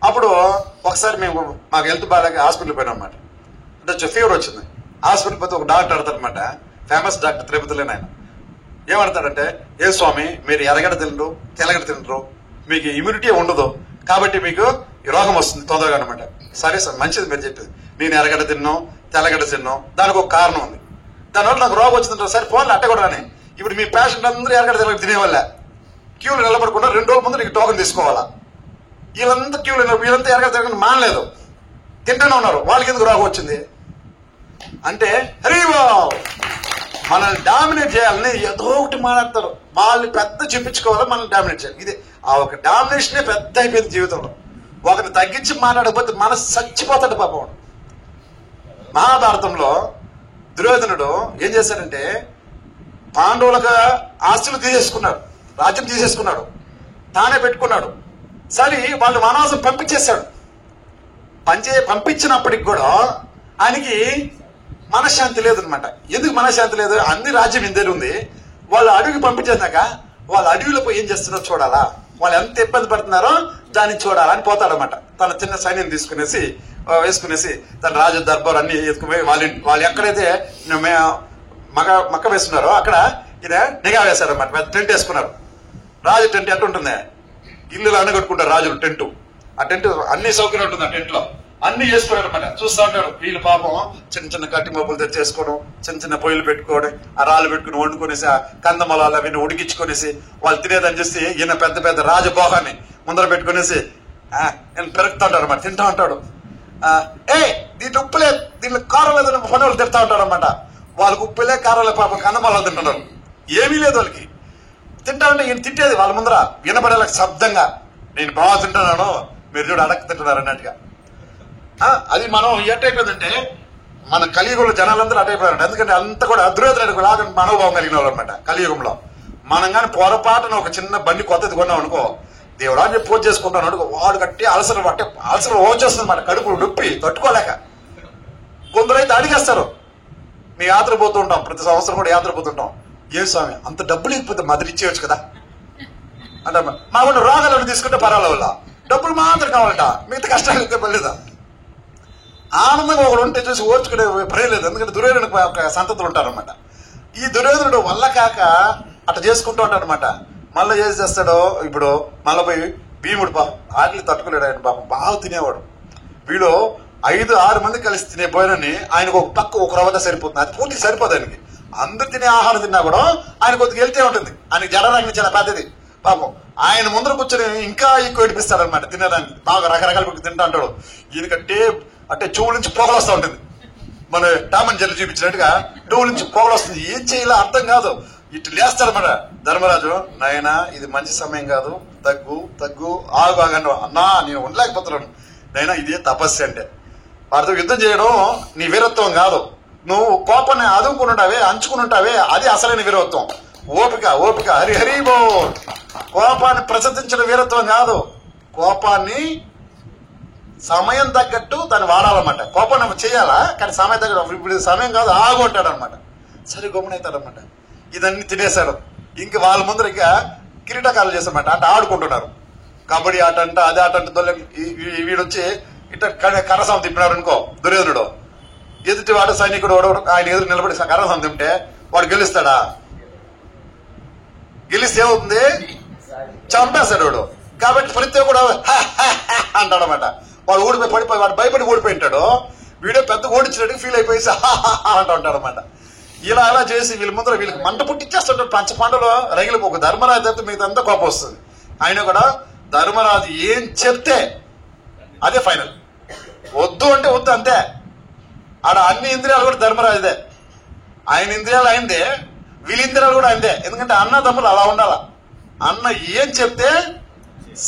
అప్పుడు ఒకసారి మేము మాకు హెల్త్ బాగా హాస్పిటల్ పోయినాం అనమాట. అంటే ఫీవర్ వచ్చింది. హాస్పిటల్ పోతే ఒక డాక్టర్ అడతారనమాట, ఫేమస్ డాక్టర్ తిరుపతిలోనే. ఆయన ఏమడతాడంటే, ఏ స్వామి మీరు ఎర్రగడ్డ తినరు, తెల్లగడ్డ తినరు, మీకు ఇమ్యూనిటీ ఉండదు, కాబట్టి మీకు ఈ రోగం వస్తుంది తొందరగా అనమాట. సరే సార్ మంచిది మీరు చెప్పేది. నేను ఎర్రగడ్డ తిన్నాం, తెల్లగడ్డ తిన్నాం, దానికి ఒక కారణం ఉంది. దానివల్ల నాకు రోగం వచ్చిందంటారు. సరే ఫోన్లు అట్ట కూడా రాని. ఇప్పుడు మీ పేషెంట్ అందరూ ఎర్రగడ్డ తెల్లగడ్డ తినేవాళ్ళ క్యూలు నిలబడకుండా 2 రోజుల ముందు నీకు టోకెన్ తీసుకోవాలా. వీళ్ళంతా క్యూలు వీళ్ళంతా ఎర్రగడ్డ తెల్లగడ్డ మానలేదు, తింటూనే ఉన్నారు. వాళ్ళకి ఎందుకు రోగం వచ్చింది అంటే, హరివో మనల్ని డామినేట్ చేయాలని ఏదో ఒకటి మాట్లాడతారు. వాళ్ళు పెద్ద చూపించుకోవాలి, మనల్ని డామినేట్ చేయాలి. ఇది ఆ ఒక డామినేషనే పెద్ద అయిపోయింది జీవితంలో. ఒకరిని తగ్గించి మాట్లాడకపోతే మనసు చచ్చిపోతాడు పాపం. మహాభారతంలో దుర్యోధనుడు ఏం చేశాడంటే, పాండవులకు ఆస్తులు తీసేసుకున్నాడు, రాజ్యం తీసేసుకున్నాడు, తానే పెట్టుకున్నాడు. సరే వాళ్ళు వనవాసం పంపించేశాడు. పంపించినప్పటికి కూడా ఆయనకి మనశ్శాంతి లేదనమాట. ఎందుకు మనశ్శాంతి లేదు, అన్ని రాజ్యం ఇందేరు ఉంది. వాళ్ళు అడవికి పంపించేసాక వాళ్ళు అడవిలో పోయి ఏం చేస్తున్నారో చూడాలా, వాళ్ళు ఎంత ఇబ్బంది పడుతున్నారో దాన్ని చూడాలని పోతాడనమాట. తన చిన్న సైన్యం వేసుకునేసి తన రాజు దర్బార్ అన్ని ఎత్తుకుపోయి వాళ్ళు ఎక్కడైతే మక్క వేస్తున్నారో అక్కడ ఈయన నిఘా వేశారనమాట. పెద్ద టెంట్ వేసుకున్నారు. రాజు టెంట్ ఎట్టు ఉంటుంది, ఇల్లులో అన్నగొట్టుకుంటారు రాజులు టెంట్. ఆ టెంట్ అన్ని సౌకర్యం ఉంటుంది. ఆ టెంట్ లో అన్ని చేసుకున్నాడు అనమాట. చూస్తూ ఉంటాడు. వీళ్ళు పాపం చిన్న చిన్న కట్టి మబ్బులు తెచ్చేసుకోవడం, చిన్న చిన్న పొయ్యిలు పెట్టుకోవడం, ఆ రాళ్ళు పెట్టుకుని వండుకొనేసి ఆ కందమూలాలు అవన్నీ ఉడికించుకొనేసి వాళ్ళు తినేదని చూసి ఈయన పెద్ద పెద్ద రాజభోగాన్ని ముందర పెట్టుకునేసి పెరుగుతూ ఉంటాడు అనమాట. తింటా ఉంటాడు. దీంట్లో ఉప్పు లేదు, దీంట్లో కారం లేదు పని వాళ్ళు తిడతా ఉంటాడు అనమాట. వాళ్ళకి ఉప్పులే కారాలే పాపం కందమూలాలు తింటున్నారు. ఏమీ లేదు వాళ్ళకి. తింటా ఉంటే ఈయన తిట్టేది వాళ్ళ ముందర వినపడేలా శబ్దంగా, నేను బాగా తింటున్నాను, మీరు చూడు అడక్క తింటున్నారు అన్నట్టుగా. అది మనం ఎట్టయిపోయిందంటే, మన కలియుగంలో జనాలందరూ అటైపోయారు. ఎందుకంటే అంత కూడా దుర్యోధనుడికి లాగా మనోభావం కలిగిన వాళ్ళు అనమాట. కలియుగంలో మనం కానీ పొరపాటున ఒక చిన్న బండి కొత్తది కొన్నాం అనుకో, దేవుడా అని పూజ చేసుకుంటాను అనుకో, వాడు కట్టి అలసర వచ్చేస్తుంది మన కడుపు నొప్పి తట్టుకోలేక. కొందరైతే అడిగేస్తారు. మీ యాత్ర పోతుంటాం, ప్రతి సంవత్సరం కూడా యాత్ర పోతుంటాం. ఏ స్వామి అంత డబ్బులు ఇకపోతే మదిరి ఇచ్చేయచ్చు కదా అంటే, మా కూడా రోగాలను తీసుకుంటే పర్వాలేదు, వల్ల డబ్బులు మాత్రం కావాలంట, మిగతా కష్టాలు అయితే పర్లేదా. ఆనందంగా ఒకడు ఉంటే చూసి ఓర్చుకునే భయం లేదు. ఎందుకంటే దుర్యోధనుడికి ఒక సంతతులు ఉంటారనమాట. ఈ దుర్యోధనుడు వల్ల కాక అట్లా చేసుకుంటూ ఉంటాడు అనమాట. మళ్ళీ ఏం చేస్తాడో, ఇప్పుడు మళ్ళీ పోయి భీముడు పాపం ఆకలి తట్టుకోలేడు. ఆయన పాపం బాగా తినేవాడు. వీడు 5-6 మంది కలిసి తినే భోజనాన్ని ఆయనకు ఒక పక్క ఒక రవ్వగా సరిపోతుంది. అది పూర్తి సరిపోదు ఆయనకి. అందరు తినే ఆహారం తిన్నా కూడా ఆయన కొద్దిగా వెళ్తే ఉంటుంది. ఆయనకి జడరానికి చాలా పెద్దది పాపం. ఆయన ముందర కూర్చొని ఇంకా ఎక్కువ ఏడిపిస్తాడు అనమాట తినేదానికి. బాగా రకరకాల తింటా అంటాడు. ఈయనకంటే అంటే చెవుల నుంచి పొగలు వస్తూ ఉంటుంది. మన టామ్ అండ్ జెర్రీ చూపించినట్టుగా చెవుల నుంచి పొగలు వస్తుంది. ఏం చేయాలో అర్థం కాదు. ఇటు లేస్తారన్నమాట. ధర్మరాజు, నాయనా ఇది మంచి సమయం కాదు, తగ్గు ఆగు అన్నా, నేను ఉండలేకపోతున్నాను నైనా, ఇదే తపస్సు అంటే. వారితో యుద్ధం చేయడం నీ వీరత్వం కాదు. నువ్వు కోపాన్ని అదుముకుని ఉంటావే, అంచుకుని ఉంటావే, అది అసలైన వీరత్వం. ఓపిక హరి బో. కోపాన్ని ప్రసిద్ధించిన వీరత్వం కాదు. కోపాన్ని సమయం తగ్గట్టు దాన్ని వాడాలన్నమాట. కోపాన్ని చేయాలా, కానీ సమయం తగ్గట్టు. ఇప్పుడు సమయం కాదు, ఆగు అంటాడు అనమాట. సరే గమ్మునవుతాడనమాట. ఇదన్నీ తినేశాడు. ఇంక వాళ్ళ ముందర ఇంకా కిరీటకాలు చేశారన్నమాట. అంటే ఆడుకుంటున్నారు. కబడ్డీ ఆట అంట, అదే ఆట అంటే వీడొచ్చి ఇట్లా కర్రసాం తిప్పినాడు అనుకో దుర్యోధనుడు. ఎదుటి వాడు సైనికుడు ఆయన ఎదురు నిలబడి కర్రసాం తింటే వాడు గెలుస్తాడా? గెలిస్తే ఏమవుతుంది? చంపేస్తాడు వాడు. కాబట్టి ప్రతి కూడా అంటాడు అనమాట. వాడు ఓడిపోయి పడిపోయి వాడు భయపడి ఓడిపోయి ఉంటాడు. వీడియో పెద్ద ఓడించినట్టు ఫీల్ అయిపోయి అంటూ ఉంటాడు అనమాట. ఇలా చేసి వీళ్ళ ముందర వీళ్ళకి మంట పుట్టించేస్తుంటాడు. పంచపాండవులు రగిలిపోక ధర్మరాజు అయితే మీదంతా కోపం వస్తుంది. ఆయన కూడా ధర్మరాజు ఏం చెప్తే అదే ఫైనల్. వద్దు అంటే వద్దు అంతే. ఆడ అన్ని ఇంద్రియాలు కూడా ధర్మరాజుదే. ఆయన ఇంద్రియాలు అయిందే, వీళ్ళ ఇంద్రియాలు కూడా అయిందే. ఎందుకంటే అన్నదమ్ములు అలా ఉండాల. అన్న ఏం చెప్తే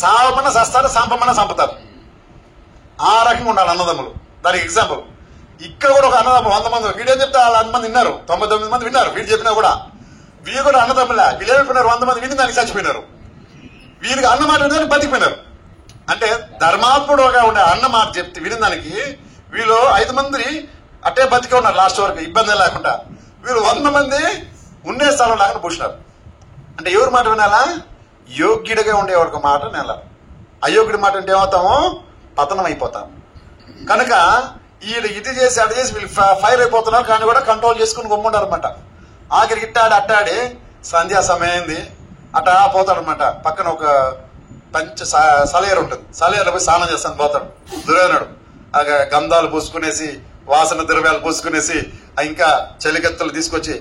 సావమన్న సస్తారు, సంపమన్న సంపుతారు. ఆ రకంగా ఉండాలి అన్నదమ్ములు. దానికి ఎగ్జాంపుల్ ఇక్కడ కూడా ఒక అన్నదమ్ములు 100 మంది, వీడేం చెప్తే వాళ్ళు 100 మంది విన్నారు, 99 మంది విన్నారు. వీడు చెప్పినా కూడా వీళ్ళు కూడా అన్నదమ్ములా. వీళ్ళు ఏమైపోయినారు, 100 మంది విని దానికి చచ్చిపోయినారు. వీరికి అన్న మాట విని బతికిపోయినారు. అంటే ధర్మాత్ముడుగా ఉండే అన్న మాట చెప్తే విని దానికి వీళ్ళు 5 మంది అట్టే బతికే ఉన్నారు లాస్ట్ వరకు, ఇబ్బంది లేకుండా. వీళ్ళు 100 మంది ఉండే స్థలం లేకుండా పూసినారు. అంటే ఎవరి మాట వినాలా? యోగ్యుడిగా ఉండేవాడికి మాట వినాల. అయోగ్యుడి మాట అంటే ఏమవుతాము? పతనం అయిపోతాం. కనుక ఈయన ఇది చేసి అటు చేసి వీళ్ళు ఫైర్ అయిపోతున్నారు, కానీ కూడా కంట్రోల్ చేసుకుని గమ్ముంటారు అనమాట. ఆఖరికి ఇట్టాడి అట్టాడి సంధ్యా సమయం అయింది, అట్టా పోతాడు అనమాట. పక్కన ఒక సలేరు ఉంటుంది, సలేరులో పోయి స్నానం చేస్తాను పోతాడు దుర్యోధనుడు. ఆ గంధాలు పూసుకునేసి, వాసన ద్రవ్యాలు పూసుకునేసి, ఇంకా చెలికత్తలు తీసుకొచ్చి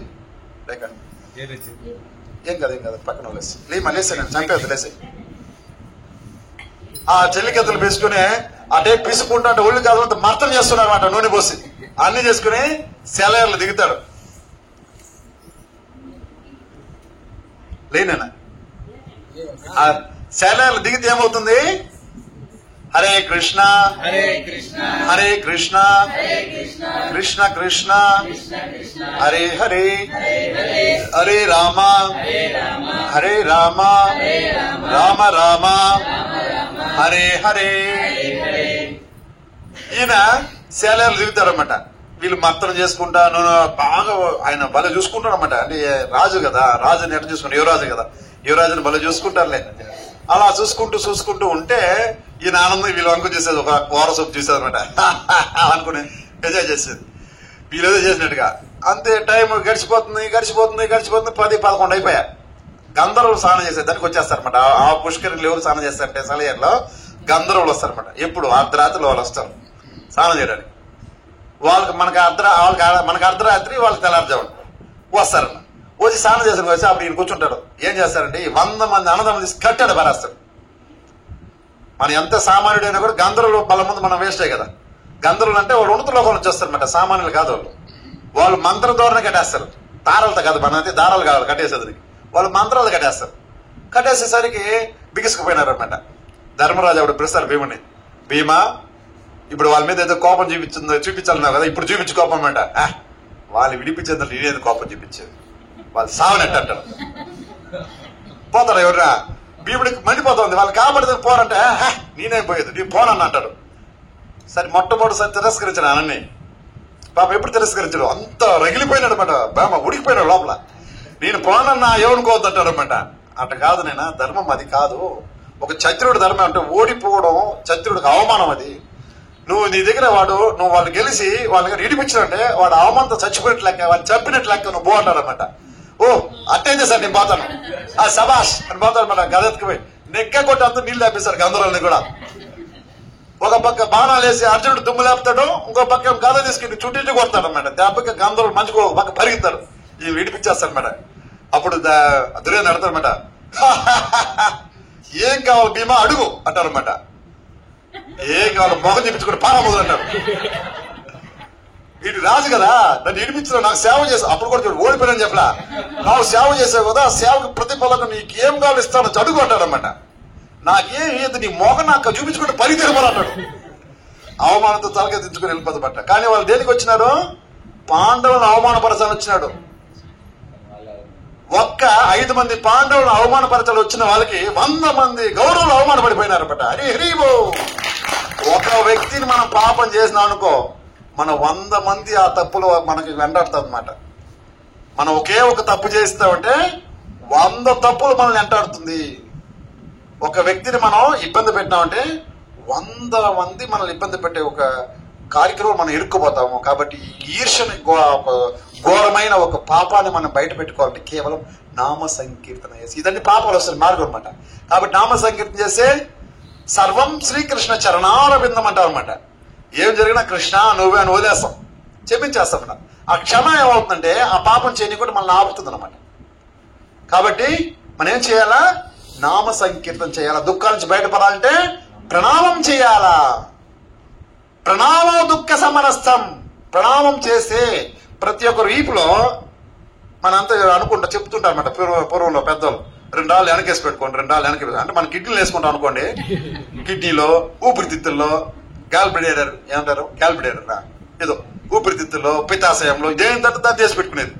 లేక ఏం కదా పక్కన వదిలేసి లేసి నేను చంపేది లేసి ఆ చెల్లికత్తలు వేసుకుని అటే పిసుకుంటా ఒళ్ళు కాదు మర్తం చేస్తున్నారు అనమాట. నూనె పోసి అన్ని చేసుకుని సెలయర్లు దిగుతాడు. లేనా సెలయర్లు దిగితే ఏమవుతుంది? హరే కృష్ణ హరే కృష్ణ హరే కృష్ణ కృష్ణ కృష్ణ హరే హరే హరే రామ హరే రామ రామ రామ హరే హరే. ఈయన శాలలు దిగుతారన్నమాట. వీళ్ళు మర్తలు చేసుకుంటా బాగా ఆయన బల చూసుకుంటారు అనమాట. అంటే రాజు కదా, రాజుని ఎట్లా చూసుకుంటారు, యువరాజు కదా, యువరాజుని బల చూసుకుంటారులే. అలా చూసుకుంటూ ఉంటే ఈయన ఆనందం వీళ్ళు అనుకుని చేసేది, ఒక వారసొప్పు చూసేది అనమాట. అనుకుని ఎంజాయ్ చేసేది వీళ్ళేదో చేసినట్టుగా. అంతే టైం గడిచిపోతుంది 10, 11 అయిపోయా. గంధర్వులు స్నానం చేసే దానికి వచ్చేస్తారనమాట. ఆ పుష్కరిణిలో ఎవరు స్నానం చేస్తారంటే సలయర్లో గంధర్వులు వస్తారనమాట. ఎప్పుడు అర్ధరాత్రిలో వాళ్ళు వస్తారు స్నానం చేయడానికి. మనకు అర్ధరాత్రి వాళ్ళకి తెల్లారుజామున వస్తారన్న. వచ్చి స్నానం చేసిన వచ్చి అప్పుడు ఈయన కూర్చుంటాడు. ఏం చేస్తారంటే 100 మంది అన్నదమ్ములు తీసి కట్టాడు పారేస్తాడు. మనం ఎంత సామాన్యుడైనా కూడా గంధర్వులు బలం ముందు మనం వేస్టే కదా. గంధర్వులు అంటే వాళ్ళు ఉన్నత లోకం నుంచి వస్తారనమాట, సామాన్యులు కాదు వాళ్ళు. వాళ్ళు మంత్రం ద్వారా కట్టేస్తారు, దారాలతో కాదు. మన అయితే దారాలు కావాలి కట్టేసేది, వాళ్ళు మంత్రాలు కట్టేస్తారు. కట్టేసేసరికి బిగుసుకుపోయినారు అనమాట. ధర్మరాజు అప్పుడు పిలుస్తారు భీముని, భీమా ఇప్పుడు వాళ్ళ మీద ఏదో కోపం చూపించాలన్నావు కదా, ఇప్పుడు చూపించు కోపం అనమాట. వాళ్ళు విడిపించేందుకు నేనేది కోపం చూపించేది, వాళ్ళు సావనట్టు అంటారు. పోతాడు ఎవరా, భీముడికి మండిపోతుంది. వాళ్ళు కాపాడితే పోరంటే నేనేం పోయేది, నీ పోనని అంటాడు. సరే మొట్టమొదటిసారి తిరస్కరించాడు అన్నీ. పాప ఎప్పుడు తిరస్కరించాడు, అంత రగిలిపోయినాడు అనమాట. బామ ఉడికిపోయినాడు లోపల. నేను పోనన్నా ఏమనుకోవద్దు అంటాడు అనమాట. అట్ట కాదు నైనా, ధర్మం అది కాదు. ఒక క్షత్రుడి ధర్మం అంటే ఓడిపోవడం క్షత్రుడికి అవమానం. అది నువ్వు నీ దగ్గర నువ్వు వాళ్ళు గెలిచి వాళ్ళ దగ్గర ఇడిపించాడంటే వాడు అవమానంతో చచ్చిపోయినట్లు లెక్క, వాళ్ళు చంపినట్లు లెక్క నువ్వు బాగుంటాడు అనమాట. ఓ అట్టేంది సార్ నేను పోతాను, ఆ సబాష్ అని పోతాడు అనమాట. గదెత్తుకుపోయి నెక్క కొట్టి అంతా నీళ్ళు లేపిస్తారు గంధర్వులని కూడా. ఒక పక్క బాణాలు వేసి అర్జునుడు దుమ్ము లేపుతాడు, ఇంకో పక్క గద తీసుకుని చుట్టూ కొడతాడు అనమాట. దెబ్బకి గంధర్వులు మంచిగా ఒక పక్క పరిగెత్తాడు, ఇవి విడిపించేస్తాడు అనమాట. అప్పుడు దుర్యోధన అడతారనమాట, ఏం కావాలి భీమా అడుగు అంటారనమాట. ఏం కావాలి మొగం చెప్పించుకుంటే పారా మొదలు అంటారు. వీటి రాజు కదా, నన్ను ఇడిపించడం నాకు సేవ చేసావు. అప్పుడు కూడా చూడు ఓడిపోయానని చెప్పలా, నాకు సేవ చేసావు కదా, ఆ సేవకు ప్రతిఫలంగా నీకు ఏం కావాలి ఇస్తాను అడుగు అంటాడనమాట. నాకేం ఏది నీ మొగ నాకు చూపించుకుంటే పరిగెత్తుమని అంటాడు. అవమానంతో తలకే దించుకుని వెళ్ళిపోతామట. కానీ వాళ్ళు దేనికి వచ్చినారు, పాండవులను అవమానపరచాలని వచ్చినాడు. ఒక్క 5 మంది పాండవులను అవమానపరచాలి వచ్చిన వాళ్ళకి 100 మంది గౌరవులు అవమానపడిపోయినారన్నమాట. హరి హరిబో. ఒక వ్యక్తిని మనం పాపం చేసినాం అనుకో, మన 100 మంది ఆ తప్పులు మనకి వెంటాడుతాం అనమాట. మనం ఒకే ఒక తప్పు చేస్తామంటే 100 తప్పులు మనల్ని వెంటాడుతుంది. ఒక వ్యక్తిని మనం ఇబ్బంది పెట్టినామంటే 100 మంది మనల్ని ఇబ్బంది పెట్టే ఒక కార్యక్రమం మనం ఇరుక్కుపోతాము. కాబట్టి ఈర్ష్యని ఘోరమైన ఒక పాపాన్ని మనం బయట పెట్టుకోవాలంటే కేవలం నామ సంకీర్తన చేసి, ఇదన్నీ పాపాలు వస్తుంది మార్గం అనమాట. కాబట్టి నామ సంకీర్తన చేస్తే సర్వం శ్రీకృష్ణ చరణారవిందం అంటాం అనమాట. ఏం జరిగినా కృష్ణ నువ్వే అని వదిలేస్తాం, చెప్పించేస్తాం. ఆ క్షమ ఏమవుతుందంటే ఆ పాపం చేయని కూడా మనల్ని ఆపుతుంది అనమాట. కాబట్టి మనం ఏం చేయాలా, నామ సంకీర్తన చేయాలా. దుఃఖాల నుంచి బయటపడాలంటే ప్రణామం చేయాలా. ప్రణామం దుఃఖ సమనస్థం. ప్రణామం చేసే ప్రతి ఒక్క వీపులో మనంతా అనుకుంటా చెప్తుంటారు అనమాట. పూర్వంలో పెద్దలు 2 రాళ్ళు వెనకేసి పెట్టుకోండి, 2 రాళ్ళు వెనక అంటే మన కిడ్నీలు వేసుకుంటాం అనుకోండి. కిడ్నీలో, ఊపిరితిత్తుల్లో, గాల్బ్లాడర్ ఏమంటారు, గాల్బ్లాడర్ ఏదో ఊపిరితిత్తుల్లో, పిత్తాశయంలో దేని తట్టు దాన్ని చేసి పెట్టుకునేది.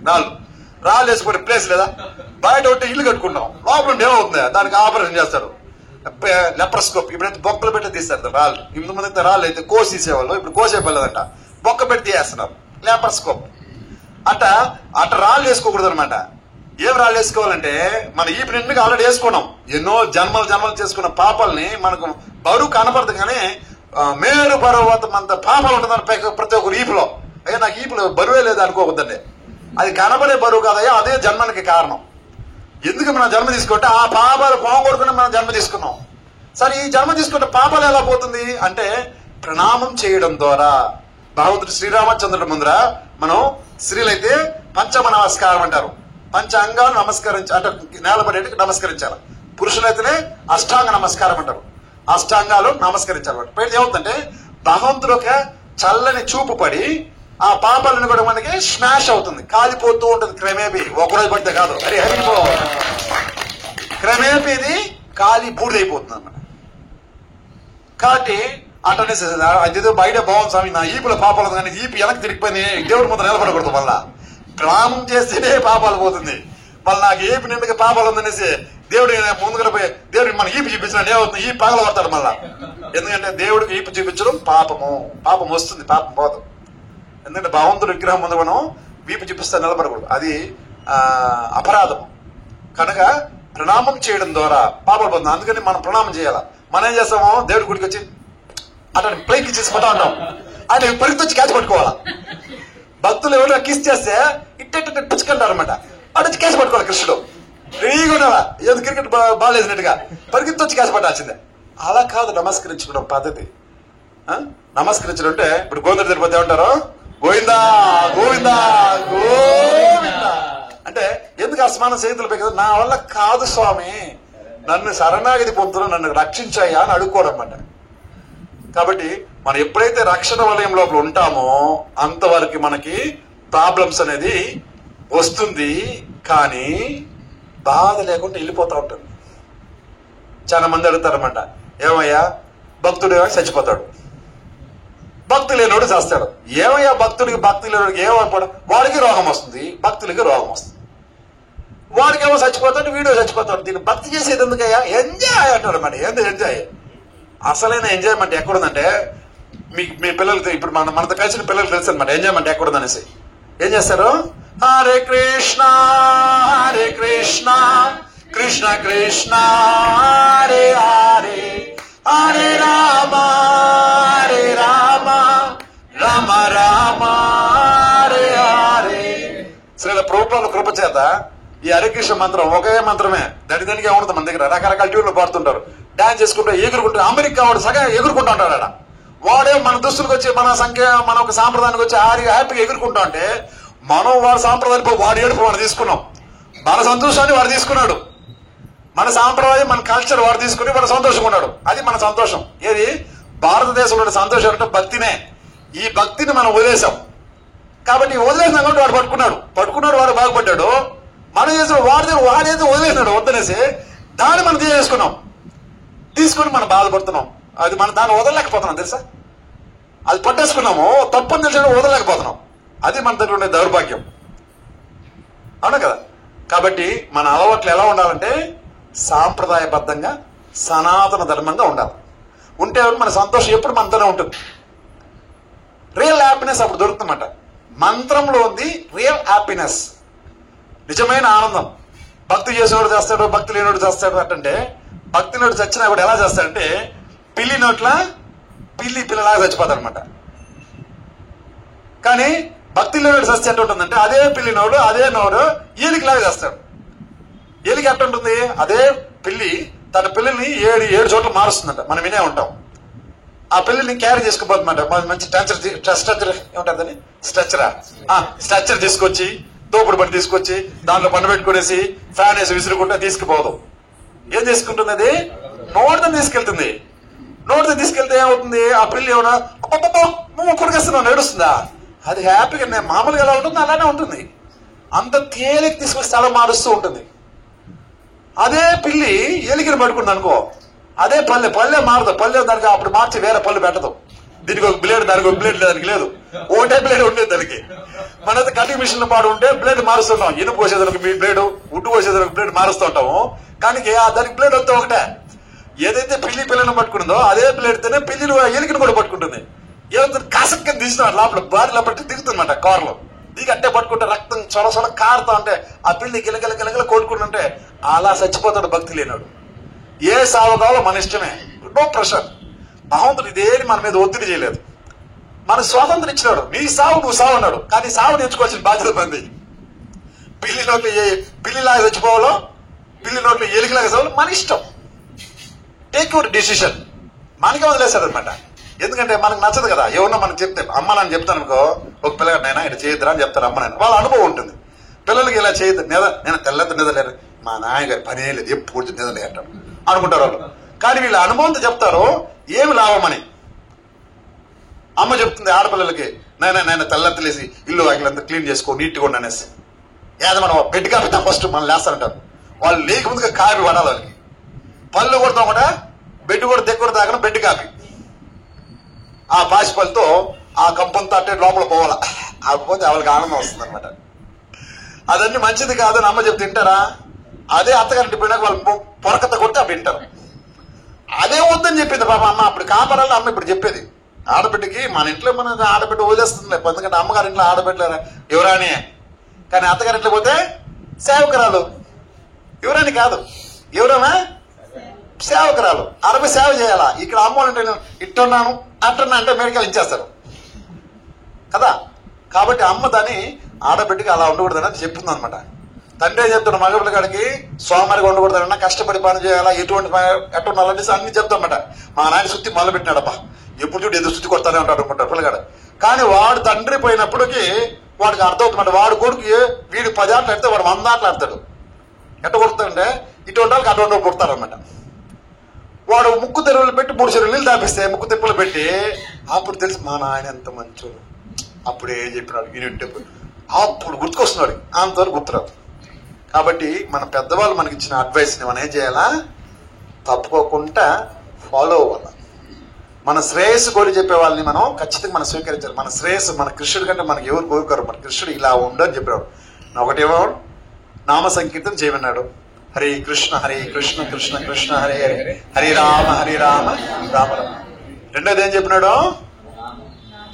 రాళ్ళు వేసుకునే ప్లేస్ లేదా? బయట ఒకటి ఇల్లు కట్టుకుంటాం, లోపల ఏమవుతుంది దానికి ఆపరేషన్ చేస్తారు. లెప్రస్కోప్ ఇప్పుడైతే బొక్కలు పెట్టి తీస్తారు రాళ్ళు. ఇంత ముందు అయితే రాళ్ళు అయితే కోసేసేవాళ్ళు, ఇప్పుడు కోసేపలేదంట, బొక్క పెట్టి తీసేస్తున్నారు. లెప్రస్కోప్ అట్ట రాళ్ళు వేసుకోకూడదు అనమాట. ఏం రాళ్ళు వేసుకోవాలంటే మన ఈ నిండుగా ఆల్రెడీ వేసుకున్నాం. ఎన్నో జన్మలు చేసుకున్న పాపాలని మనకు బరువు కనపడదు, కానీ మేరు పర్వతం అంత పాపాలు ఉంటుందని ప్రతి ఒక్కరు ఈపులో. అయ్యా నాకు ఈపులో బరువే లేదు అనుకోవద్దండి. అది కనబడే బరువు కాదయ్యా, అదే జన్మనికి కారణం. ఎందుకు మనం జన్మ తీసుకుంటే ఆ పాపాలు పోగొడుకుని మనం జన్మ తీసుకున్నాం. సరే ఈ జన్మ తీసుకుంటే పాపాలు ఎలా పోతుంది అంటే ప్రణామం చేయడం ద్వారా. భగవంతుడు శ్రీరామచంద్రుడి ముందర మనం స్త్రీలైతే పంచమ నమస్కారం అంటారు. పంచ అంగాలు నమస్కరించి అంటే నేలపడేటికి నమస్కరించాలి. పురుషులైతేనే అష్టాంగ నమస్కారం అంటారు. అష్టాంగాలు నమస్కరించాలి. పేరు ఏమవుతుందంటే భగవంతుడు ఒక చల్లని చూపు పడి ఆ పాపాలను కూడా మనకి స్మాష్ అవుతుంది, కాలిపోతూ ఉంటుంది క్రమేపీ. ఒకరోజు పడితే కాదు, క్రమేపీ ఇది కాలి బూడిదైపోతుంది అన్నమాట. కాబట్టి అటనే అదేదో బయట బాగుంది స్వామి, నా ఈపుల పాపాలు కానీ ఈపు వెనక్కి తిరిగిపోయి దేవుడి ముందు నిలబడకూడదు. మళ్ళా ప్రణామం చేస్తేనే పాపాలు పోతుంది. మళ్ళీ నాకు ఈపు నిండుగా పాపాలు ఉందనేసి దేవుడి ముందుగా పోయి దేవుడికి మన ఈపు చూపించినట్టు ఏమవుతుంది, ఈ పగల పడతాడు మళ్ళా. ఎందుకంటే దేవుడికి ఈపు చూపించడం పాపం వస్తుంది, పాపం పోదు. ఎందుకంటే భగవంతుడి విగ్రహం ముందు మనం వీపు చూపిస్తే నిలబడకూడదు, అది అపరాధం. కనుక ప్రణామం చేయడం ద్వారా పాపాలు పోతుంది. అందుకని మనం ప్రణామం చేయాలా. మనం ఏం చేస్తాము, దేవుడి గుడికి వచ్చి అట్లా పైకి చేసుకుంటా ఉంటాం, ఆయన పరిస్థితి వచ్చి క్యాచ్ పట్టుకోవాలా. భక్తులు ఎవరైనా కిస్ చేస్తే ఇట్ట పుచ్చుకుంటారు అనమాట, అటు వచ్చి క్యాచ్ పట్టుకోవాలి. కృష్ణుడు రెడీగా ఉండాలా, ఏదో క్రికెట్ బాల్ వేసినట్టుగా పరిగెత్తి వచ్చి క్యాచ్ పట్టాల్సిందే. అలా కాదు నమస్కరించుకోవడం పద్ధతి. నమస్కరించడం అంటే ఇప్పుడు గోందర తిరుపతి ఏమంటారు, గోవిందా గోవిందా గోవిందా అంటే ఎందుకు అస్మాన చేతులు పెట్టి నా వల్ల కాదు స్వామి, నన్ను శరణాగతి పొందుతున్నా, నన్ను రక్షించాయా అని అడుక్కోవడం అన్నమాట. కాబట్టి మనం ఎప్పుడైతే రక్షణ వలయం లోపల ఉంటామో అంతవరకు మనకి ప్రాబ్లమ్స్ అనేది వస్తుంది, కానీ బాధ లేకుండా వెళ్ళిపోతా ఉంటుంది. చాలా మంది అడుగుతారన్నమాట, ఏమయ్యా భక్తుడు చచ్చిపోతాడు, భక్తి లేనోడు చేస్తాడు. ఏమయ్యా భక్తుడికి భక్తి లేనోడికి ఏమవుతాడు, వాడికి రోగం వస్తుంది, భక్తులకి రోగం వస్తుంది. వాడికేమో చచ్చిపోతాడు, వీడియో చచ్చిపోతాడు. దీన్ని భక్తి చేసేది ఎందుకయ్యా, ఎంజాయ్ అంటాడు అన్నమాట. ఏంది ఎంజాయ్? అసలైన ఎంజాయ్మెంట్ ఎక్కడుందంటే మీ పిల్లలకి ఇప్పుడు మనతో కలిసిన పిల్లలు తెలుసు అనమాట ఎంజాయ్మెంట్ ఎక్కడుందనేసి. ఏం చేస్తారు, హరే కృష్ణ హరే కృష్ణ కృష్ణ కృష్ణ హరే హరే హరే రామ హరే రామ రామ రామ హరే హరే. శ్రీల ప్రభుత్వాల కృప చేత ఈ హరికృష్ణ మంత్రం ఒకే మంత్రమే దడిదడిగా ఉంటుంది మన దగ్గర. రకరకాల ట్యూన్లు పాడుతుంటారు, డాన్స్ చేసుకుంటూ ఎగురుకుంటూ. అమెరికా వాడు సగం ఎగురుకుంటూ ఉంటాడు ఆడ. వాడే మన దుస్తులకు వచ్చి మన ఒక సాంప్రదాయానికి వచ్చి హ్యాపీగా ఎగురుకుంటా అంటే మనం వాడి సాంప్రదాయం వాడి ఏడుపు వాడు తీసుకున్నాం, మన సంతోషాన్ని వాడు తీసుకున్నాడు. మన సాంప్రదాయం మన కల్చర్ వాడు తీసుకుని వాడు సంతోషంగా ఉన్నాడు. అది మన సంతోషం. ఏది భారతదేశంలో సంతోషం అంటే భక్తినే. ఈ భక్తిని మనం వదిలేసాం కాబట్టి వదిలేసినాం కాబట్టి వాడు పట్టుకున్నాడు, వాడు బాగుపడ్డాడు. మనం చేసిన వాడేదో వదిలేసినాడు వద్దనేసి దాన్ని మనం తీసుకొని మనం బాధపడుతున్నాం. అది మనం దాన్ని వదలలేకపోతున్నాం తెలుసా. అది పట్టేసుకున్నాము, తప్పని తెలిసిన వదలలేకపోతున్నాం. అది మన దగ్గర ఉండే దౌర్భాగ్యం, అవునా కదా. కాబట్టి మన అలవాట్లు ఎలా ఉండాలంటే సాంప్రదాయబద్ధంగా సనాతన ధర్మంగా ఉండాలి. ఉంటే మన సంతోషం ఎప్పుడు మనతోనే ఉంటుంది. రియల్ హ్యాపీనెస్ అప్పుడు దొరుకుతుందన్నమాట. మంత్రంలో ఉంది రియల్ హ్యాపీనెస్, నిజమైన ఆనందం. భక్తి చేసేవాడు చేస్తాడు, భక్తి లేనివాడు చేస్తాడు. అంటే భక్తి నోడు చచ్చినా కూడా ఎలా చేస్తాడంటే పిల్లి నోట్ల పిల్లలాగా చచ్చిపోతాడు అనమాట. కానీ భక్తి లేనివాడు చచ్చి ఎట్టు ఉంటుందంటే అదే పిల్లి నోడు అదే నోడు ఏలికిలాగా చేస్తాడు. ఏలికి ఎట్టు ఉంటుంది, అదే పిల్లి తన పిల్లల్ని ఏడు చోట్ల మారుస్తుందంట. మనం వినే ఉంటాం. ఆ పిల్లల్ని క్యారీ చేసుకుపోతుందంట. మంచి స్ట్రక్చర్ ఏముంటుందని స్ట్రక్చర్ తీసుకొచ్చి తోపుడు బండి తీసుకొచ్చి దాంట్లో పండు పెట్టుకునేసి ఫ్యాన్ వేసి విసురుకుంటే తీసుకుపోదు. ఏం చేసుకుంటుంది అది? నోటితో తీసుకెళ్తుంది. నోటితో తీసుకెళ్తే ఏమవుతుంది? ఆ పిల్లి ఏమన్నా కొడుకేస్తున్నావు ఏడుస్తుందా? అది హ్యాపీగా నేను మామూలుగా ఎలా ఉంటుంది అలానే ఉంటుంది. అంత తేలిక తీసుకొచ్చి స్థలం మారుస్తూ ఉంటుంది. అదే పిల్లి ఎలికని పట్టుకుంది అనుకో, అదే పల్లె మారదు. పల్లె దానికి అప్పుడు మార్చి వేరే పళ్ళు పెట్టదు. దీనికి ఒక బ్లేడ్, దానికి ఒక బ్లేడ్ దానికి లేదు. ఒకటే బ్లేడ్ ఉండేది దానికి. మనైతే కటింగ్ మిషన్ పాడు ఉంటే బ్లేడ్ మారుస్తుంటాం. ఇనుపు కోసేదానికి బ్లేడ్, ఉడ్డు కోసేదానికి బ్లేడ్ మారుస్తూ ఉంటాము. కానీ దానికి బ్లేడ్ వస్తే ఒకటే. ఏదైతే పిల్లిని పట్టుకుంటుందో అదే బ్లేడ్తోనే పిల్లిని ఎలికని కూడా పట్టుకుంటుంది. ఏమవుతుంది? కసక్కని తీసిన లోపల బారిలో పట్టి దిగుతుందన్నమాట. కారులో దిగి అట్టే పట్టుకుంటే రక్తం చొల కారుతా ఉంటే ఆ పిల్లి గిలగిల కొట్టుకుంటుంటే అలా చచ్చిపోతాడు భక్తి లేనాడు. ఏ సావు కావాలో మన ఇష్టమే, నో ప్రెషర్. భగవంతుడు ఇదేని మన మీద ఒత్తిడి చేయలేదు. మన స్వాతంత్రం ఇచ్చినాడు. నీ సావు నువ్వు సావు అన్నాడు. కానీ సావు నేర్చుకోవాల్సిన బాధ్యత మంది. పిల్లిలాగా చచ్చిపోవాలో, పిల్లి నోట్లో ఎలికలాగా సావాలో మన ఇష్టం. Take your decision. మనకే వదిలేశాడు అనమాట. ఎందుకంటే మనకు నచ్చదు కదా. ఎవరన్నా మనకు చెప్తే, అమ్మ నాన్న చెప్తాను అనుకో, ఒక పిల్లగాడు నైనా ఇటు చేయొద్దురా అని చెప్తారు అమ్మ నాన్న. వాళ్ళ అనుభవం ఉంటుంది. పిల్లలకి ఇలా చేయొద్దు, నేను తెల్లంత నిదలేరు, మా నాన్నగారు పని లేదు, ఎప్పుడు నిదలే అంటాడు అనుకుంటారు వాళ్ళు. కానీ వీళ్ళ అనుభవంతో చెప్తారు ఏమి లాభమని. అమ్మ చెప్తుంది ఆడపిల్లలకి, నేను తెల్లంతలేసి ఇల్లు వాకిలంతా క్లీన్ చేసుకో, నీట్గా ఉండనేసి. ఏదో మనం బెడ్ కాపిస్తాం ఫస్ట్ మనం లేస్తారంటారు. వాళ్ళు లేకముందుగా కాపీ పడాలి వాళ్ళకి. పళ్ళు కొడతాం కూడా బెడ్ కూడా దగ్గర తాగడం బెడ్ కాపీ. ఆ పాసిపల్లితో ఆ కంపంతో అట్టే లోపల పోవాలా, కాకపోతే వాళ్ళకి ఆనందం వస్తుంది అనమాట. అదన్నీ మంచిది కాదని అమ్మ చెప్తే తింటారా? అదే అత్తగారింటి పోయినాక వాళ్ళు పొరకత కొట్టి అప్పుడు వింటారు. అదే వద్దని చెప్పింది పాప అమ్మ. అప్పుడు కాపాడాలి అమ్మ ఇప్పుడు చెప్పేది. ఆడబిడ్డకి మన ఇంట్లో మన ఆడబిడ్డ వదిలేస్తుంది. ఎందుకంటే అమ్మగారి ఇంట్లో ఆడబిడ్డలేరా ఎవరాని, కానీ అత్తగారింట్లో పోతే సేవకురాలు. ఎవరని కాదు, ఎవరన్నా సేవకురాలు. అరవై సేవ చేయాలా. ఇక్కడ అమ్మోళ్ళంటే నేను ఇట్టున్నాను అట్టున్నా అంటే మెడికల్ ఇచ్చేస్తారు కదా. కాబట్టి అమ్మ దాన్ని ఆడబిడ్డకి అలా ఉండకూడదని అని చెప్తుంది అనమాట. తండ్రి ఏం చెప్తాడు మగపిల్లగాడికి? సోమవారిగా ఉండకూడదన్నా, కష్టపడి పని చేయాలా, ఎట్టుండాలని అన్ని చెప్తామన్నమాట. మా నాయన సుత్తి మొదలు పెట్టినాడబ్బా, ఎప్పుడు చూడు ఎదురు సుత్తి కొడతానే ఉంటాడు అనుకుంటాడు పిల్లగాడు. కానీ వాడు తండ్రి పోయినప్పటికీ వాడికి అర్థమవుతుందంట. వాడు కొడుకు వీడు 10 ఆటలు ఆడితే వాడు 100 ఆటలు ఆడతాడు. ఎట్ట కొడుతాడంటే ఇటువంటి వాళ్ళకి అటువంటి కొడతారనమాట. వాడు ముక్కు తెరువులు పెట్టి 3 చెరువులు నీళ్ళు తాపిస్తే ముక్కు తెప్పులు పెట్టి అప్పుడు తెలుసు మా నాయన ఎంత మంచోడు, అప్పుడే చెప్పినాడు యూనిట్. అప్పుడు గుర్తుకొస్తున్నాడు, అంతవరకు గుర్తురాదు. కాబట్టి మన పెద్దవాళ్ళు మనకి ఇచ్చిన అడ్వైస్ని మనం ఏం చేయాలా? తప్పుకోకుండా ఫాలో అవ్వాలి. మన శ్రేయస్సు కోరి చెప్పే వాళ్ళని మనం ఖచ్చితంగా మనం స్వీకరించాలి. మన శ్రేయస్సు, మన కృష్ణుడి కంటే మనకి ఎవరు కోరుకోరు. మన కృష్ణుడు ఇలా ఉండని చెప్పాడు. ఒకటేమో నామ సంకీర్తన చేయమన్నాడు. హరే కృష్ణ కృష్ణ కృష్ణ హరే హరే, హరే రామ రామ రామ. రెండోది ఏం చెప్పినాడు?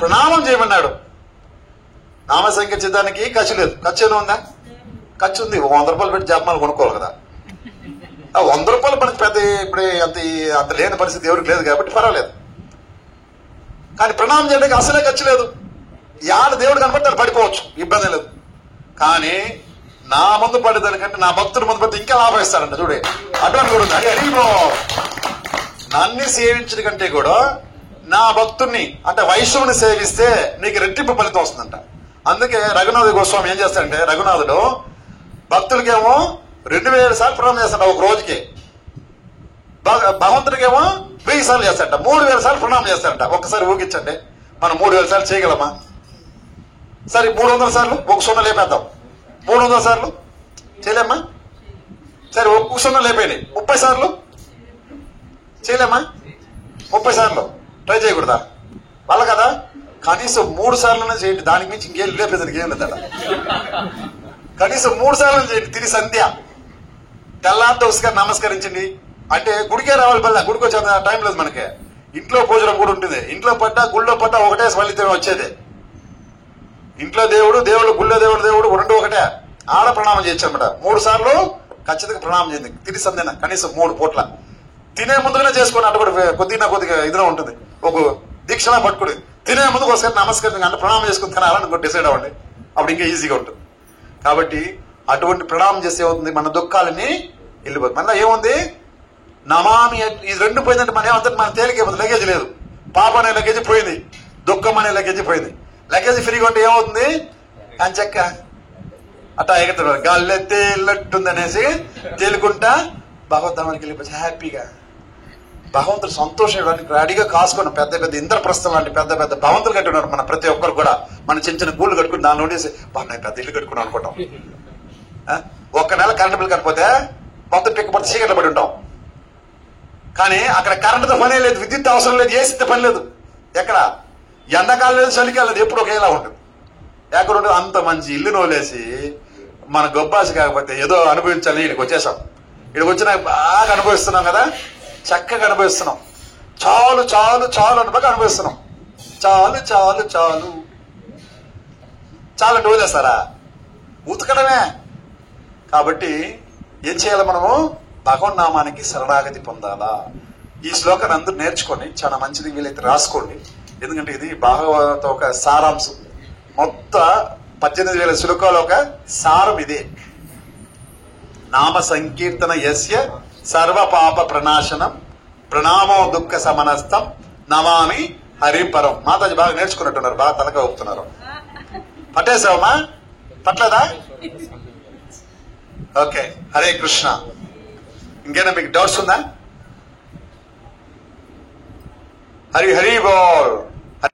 ప్రణామం చేయమన్నాడు. నామ సంకీర్తనానికి ఖర్చు లేదు. ఖర్చు ఏదో ఉందా? ఖర్చు ఉంది. 100 రూపాయలు పెట్టి జపమాలు కొనుక్కోవాలి కదా. 100 రూపాయలు మనకి పెద్ద ఇప్పుడే అంత లేని పరిస్థితి ఎవరికి లేదు కాబట్టి పర్వాలేదు. కానీ ప్రణామం చేయడానికి అసలే ఖర్చు లేదు. యాడ దేవుడు కనబడితే పడిపోవచ్చు, ఇబ్బంది లేదు. కానీ నా ముందు పడేదానికంటే నా భక్తుడు ముందు పడితే ఇంకా లాభం ఇస్తాడంట. చూడే అటువంటి కూడా ఉంది. అడిగిపో నన్ను సేవించిన కంటే కూడా నా భక్తుడిని అంటే వైష్ణవుని సేవిస్తే నీకు రెట్టింపు ఫలితం వస్తుందంట. అందుకే రఘునాథ గోస్వామి ఏం చేస్తాడంటే, రఘునాథుడు భక్తులకేమో 2000 సార్లు ప్రణామం చేస్తాడు ఒక రోజుకి. భగవంతుడికేమో 1000 సార్లు చేస్తాడంట. 3000 సార్లు ప్రణామం చేస్తాడంట. ఒక్కసారి ఊగించండి, మనం 3000 సార్లు చేయగలమా? సరే 300 సార్లు ఒక 0 లేపేద్దాం. 300 సార్లు చేయలేమ్మా? సరే ఒక 0 లేపేయండి. 30 సార్లు చేయలేమ్మా? 30 సార్లు ట్రై చేయకూడదా? వాళ్ళ కదా కనీసం 3 సార్లు చేయండి. దానికి మించి ఇంకేం లేపేదానికి ఏం లేదట. కనీసం 3 సార్లు చేయండి. తిరిగి సంధ్య తెల్లారితో నమస్కరించండి. అంటే గుడికే రావాలి. పల్ల గుడికి వచ్చే టైం లేదు మనకి. ఇంట్లో పూజనం కూడా ఉంటుంది. ఇంట్లో పడ్డా గుళ్ళో పడ్డా ఒకటే ఫలితం వచ్చేది. ఇంట్లో దేవుడు గుళ్ళో దేవుడు రెండు ఒకటే. ఆడ ప్రణామం చేయొచ్చు అనమాట. 3 సార్లు ఖచ్చితంగా ప్రణామం చేయండి. తిరిగి సంధ్యన కనీసం 3 పూట్ల. తినే ముందుగానే చేసుకోండి. అటు కూడా కొద్దిగా ఇదిగా ఉంటుంది. ఒక దీక్షలా పట్టుకుని తినే ముందుకు ఒకసారి నమస్కరించండి, అంటే ప్రణామం చేసుకుని తినాలని డిసైడ్ అవ్వండి. అప్పుడు ఇంకా ఈజీగా ఉంటుంది. కాబట్టి అటువంటి ప్రణామం చేస్తే ఏమవుతుంది? మన దుఃఖాలని వెళ్ళిపోతుంది. మళ్ళీ ఏముంది? నమామి. ఇది 2 పోయిందంటే మన ఏమంటే మన తేలికైపోతుంది. లగేజ్ లేదు. పాప అనే లగేజ్ పోయింది, దుఃఖం అనే లగేజ్ పోయింది. లగేజ్ ఫ్రీగా ఉంటే ఏమవుతుంది? అంచక్క అట్టా ఎగుతున్నారు. గాల్లెత్తే ఇల్లట్టుంది అనేసి తేలుకుంటా భగవద్ధామానికి వెళ్ళిపోతే హ్యాపీగా భగవంతుడు సంతోషం ఇవ్వడానికి రెడీగా కాసుకున్నాం. పెద్ద పెద్ద ఇంద్రప్రస్థం లాంటి పెద్ద పెద్ద భవంతులు కట్టి ఉన్నారు మన ప్రతి ఒక్కరు కూడా. మన చిన్న చిన్న గూళ్ళు కట్టుకుని దాని ఉండేసి నేను పెద్ద ఇల్లు కట్టుకున్నాం అనుకుంటాం. ఒక్క నెల కరెంట్ బిల్ కట్టిపోతే మొత్తం పిక్కపడి చీకట్లు పడి ఉంటాం. కానీ అక్కడ కరెంటుతో పనే లేదు, విద్యుత్ అవసరం లేదు, ఏసీతో పని లేదు. ఎక్కడ ఎండాకాలం లేదు, చలికాలం లేదు, ఎప్పుడు ఒకేలా ఉంటుంది. ఎక్కడుంటే అంత మంచి ఇల్లు నోలేసి మన గొబ్బాసి కాకపోతే ఏదో అనుభవించాలి. ఇక్కడికి వచ్చేసాం. ఇక్కడికి వచ్చినా బాగా అనుభవిస్తున్నాం కదా, చక్కగా అనుభవిస్తున్నాం. చాలు చాలు చాలు అనుభవం అనుభవిస్తున్నాం. చాలు చాలు చాలు చాలంటే వదిలేస్తారా? ఉతకడమే. కాబట్టి ఏం చేయాలి? మనము భగవన్నామానికి శరణాగతి పొందాలా. ఈ శ్లోకాన్ని అందరూ నేర్చుకొని చాలా మంచిది, వీలైతే రాసుకోండి. ఎందుకంటే ఇది భాగవత ఒక సారాంశం. మొత్తం 18,000 శ్లోకాలు ఒక సారం ఇదే. నామ సంకీర్తన యస్య సర్వ పాప ప్రణాశనం ప్రణామో దుఃఖ సమనస్తం నమామి హరిపరం. మాతాజీ బాగా నేర్చుకున్నట్టున్నారు, బాగా తలక ఊపుతున్నారు. పట్టేసావమ్మా? పట్లేదా? ఓకే, హరే కృష్ణ. ఇంకేనా మీకు డౌట్స్ ఉందా? హరి హరి బోల్.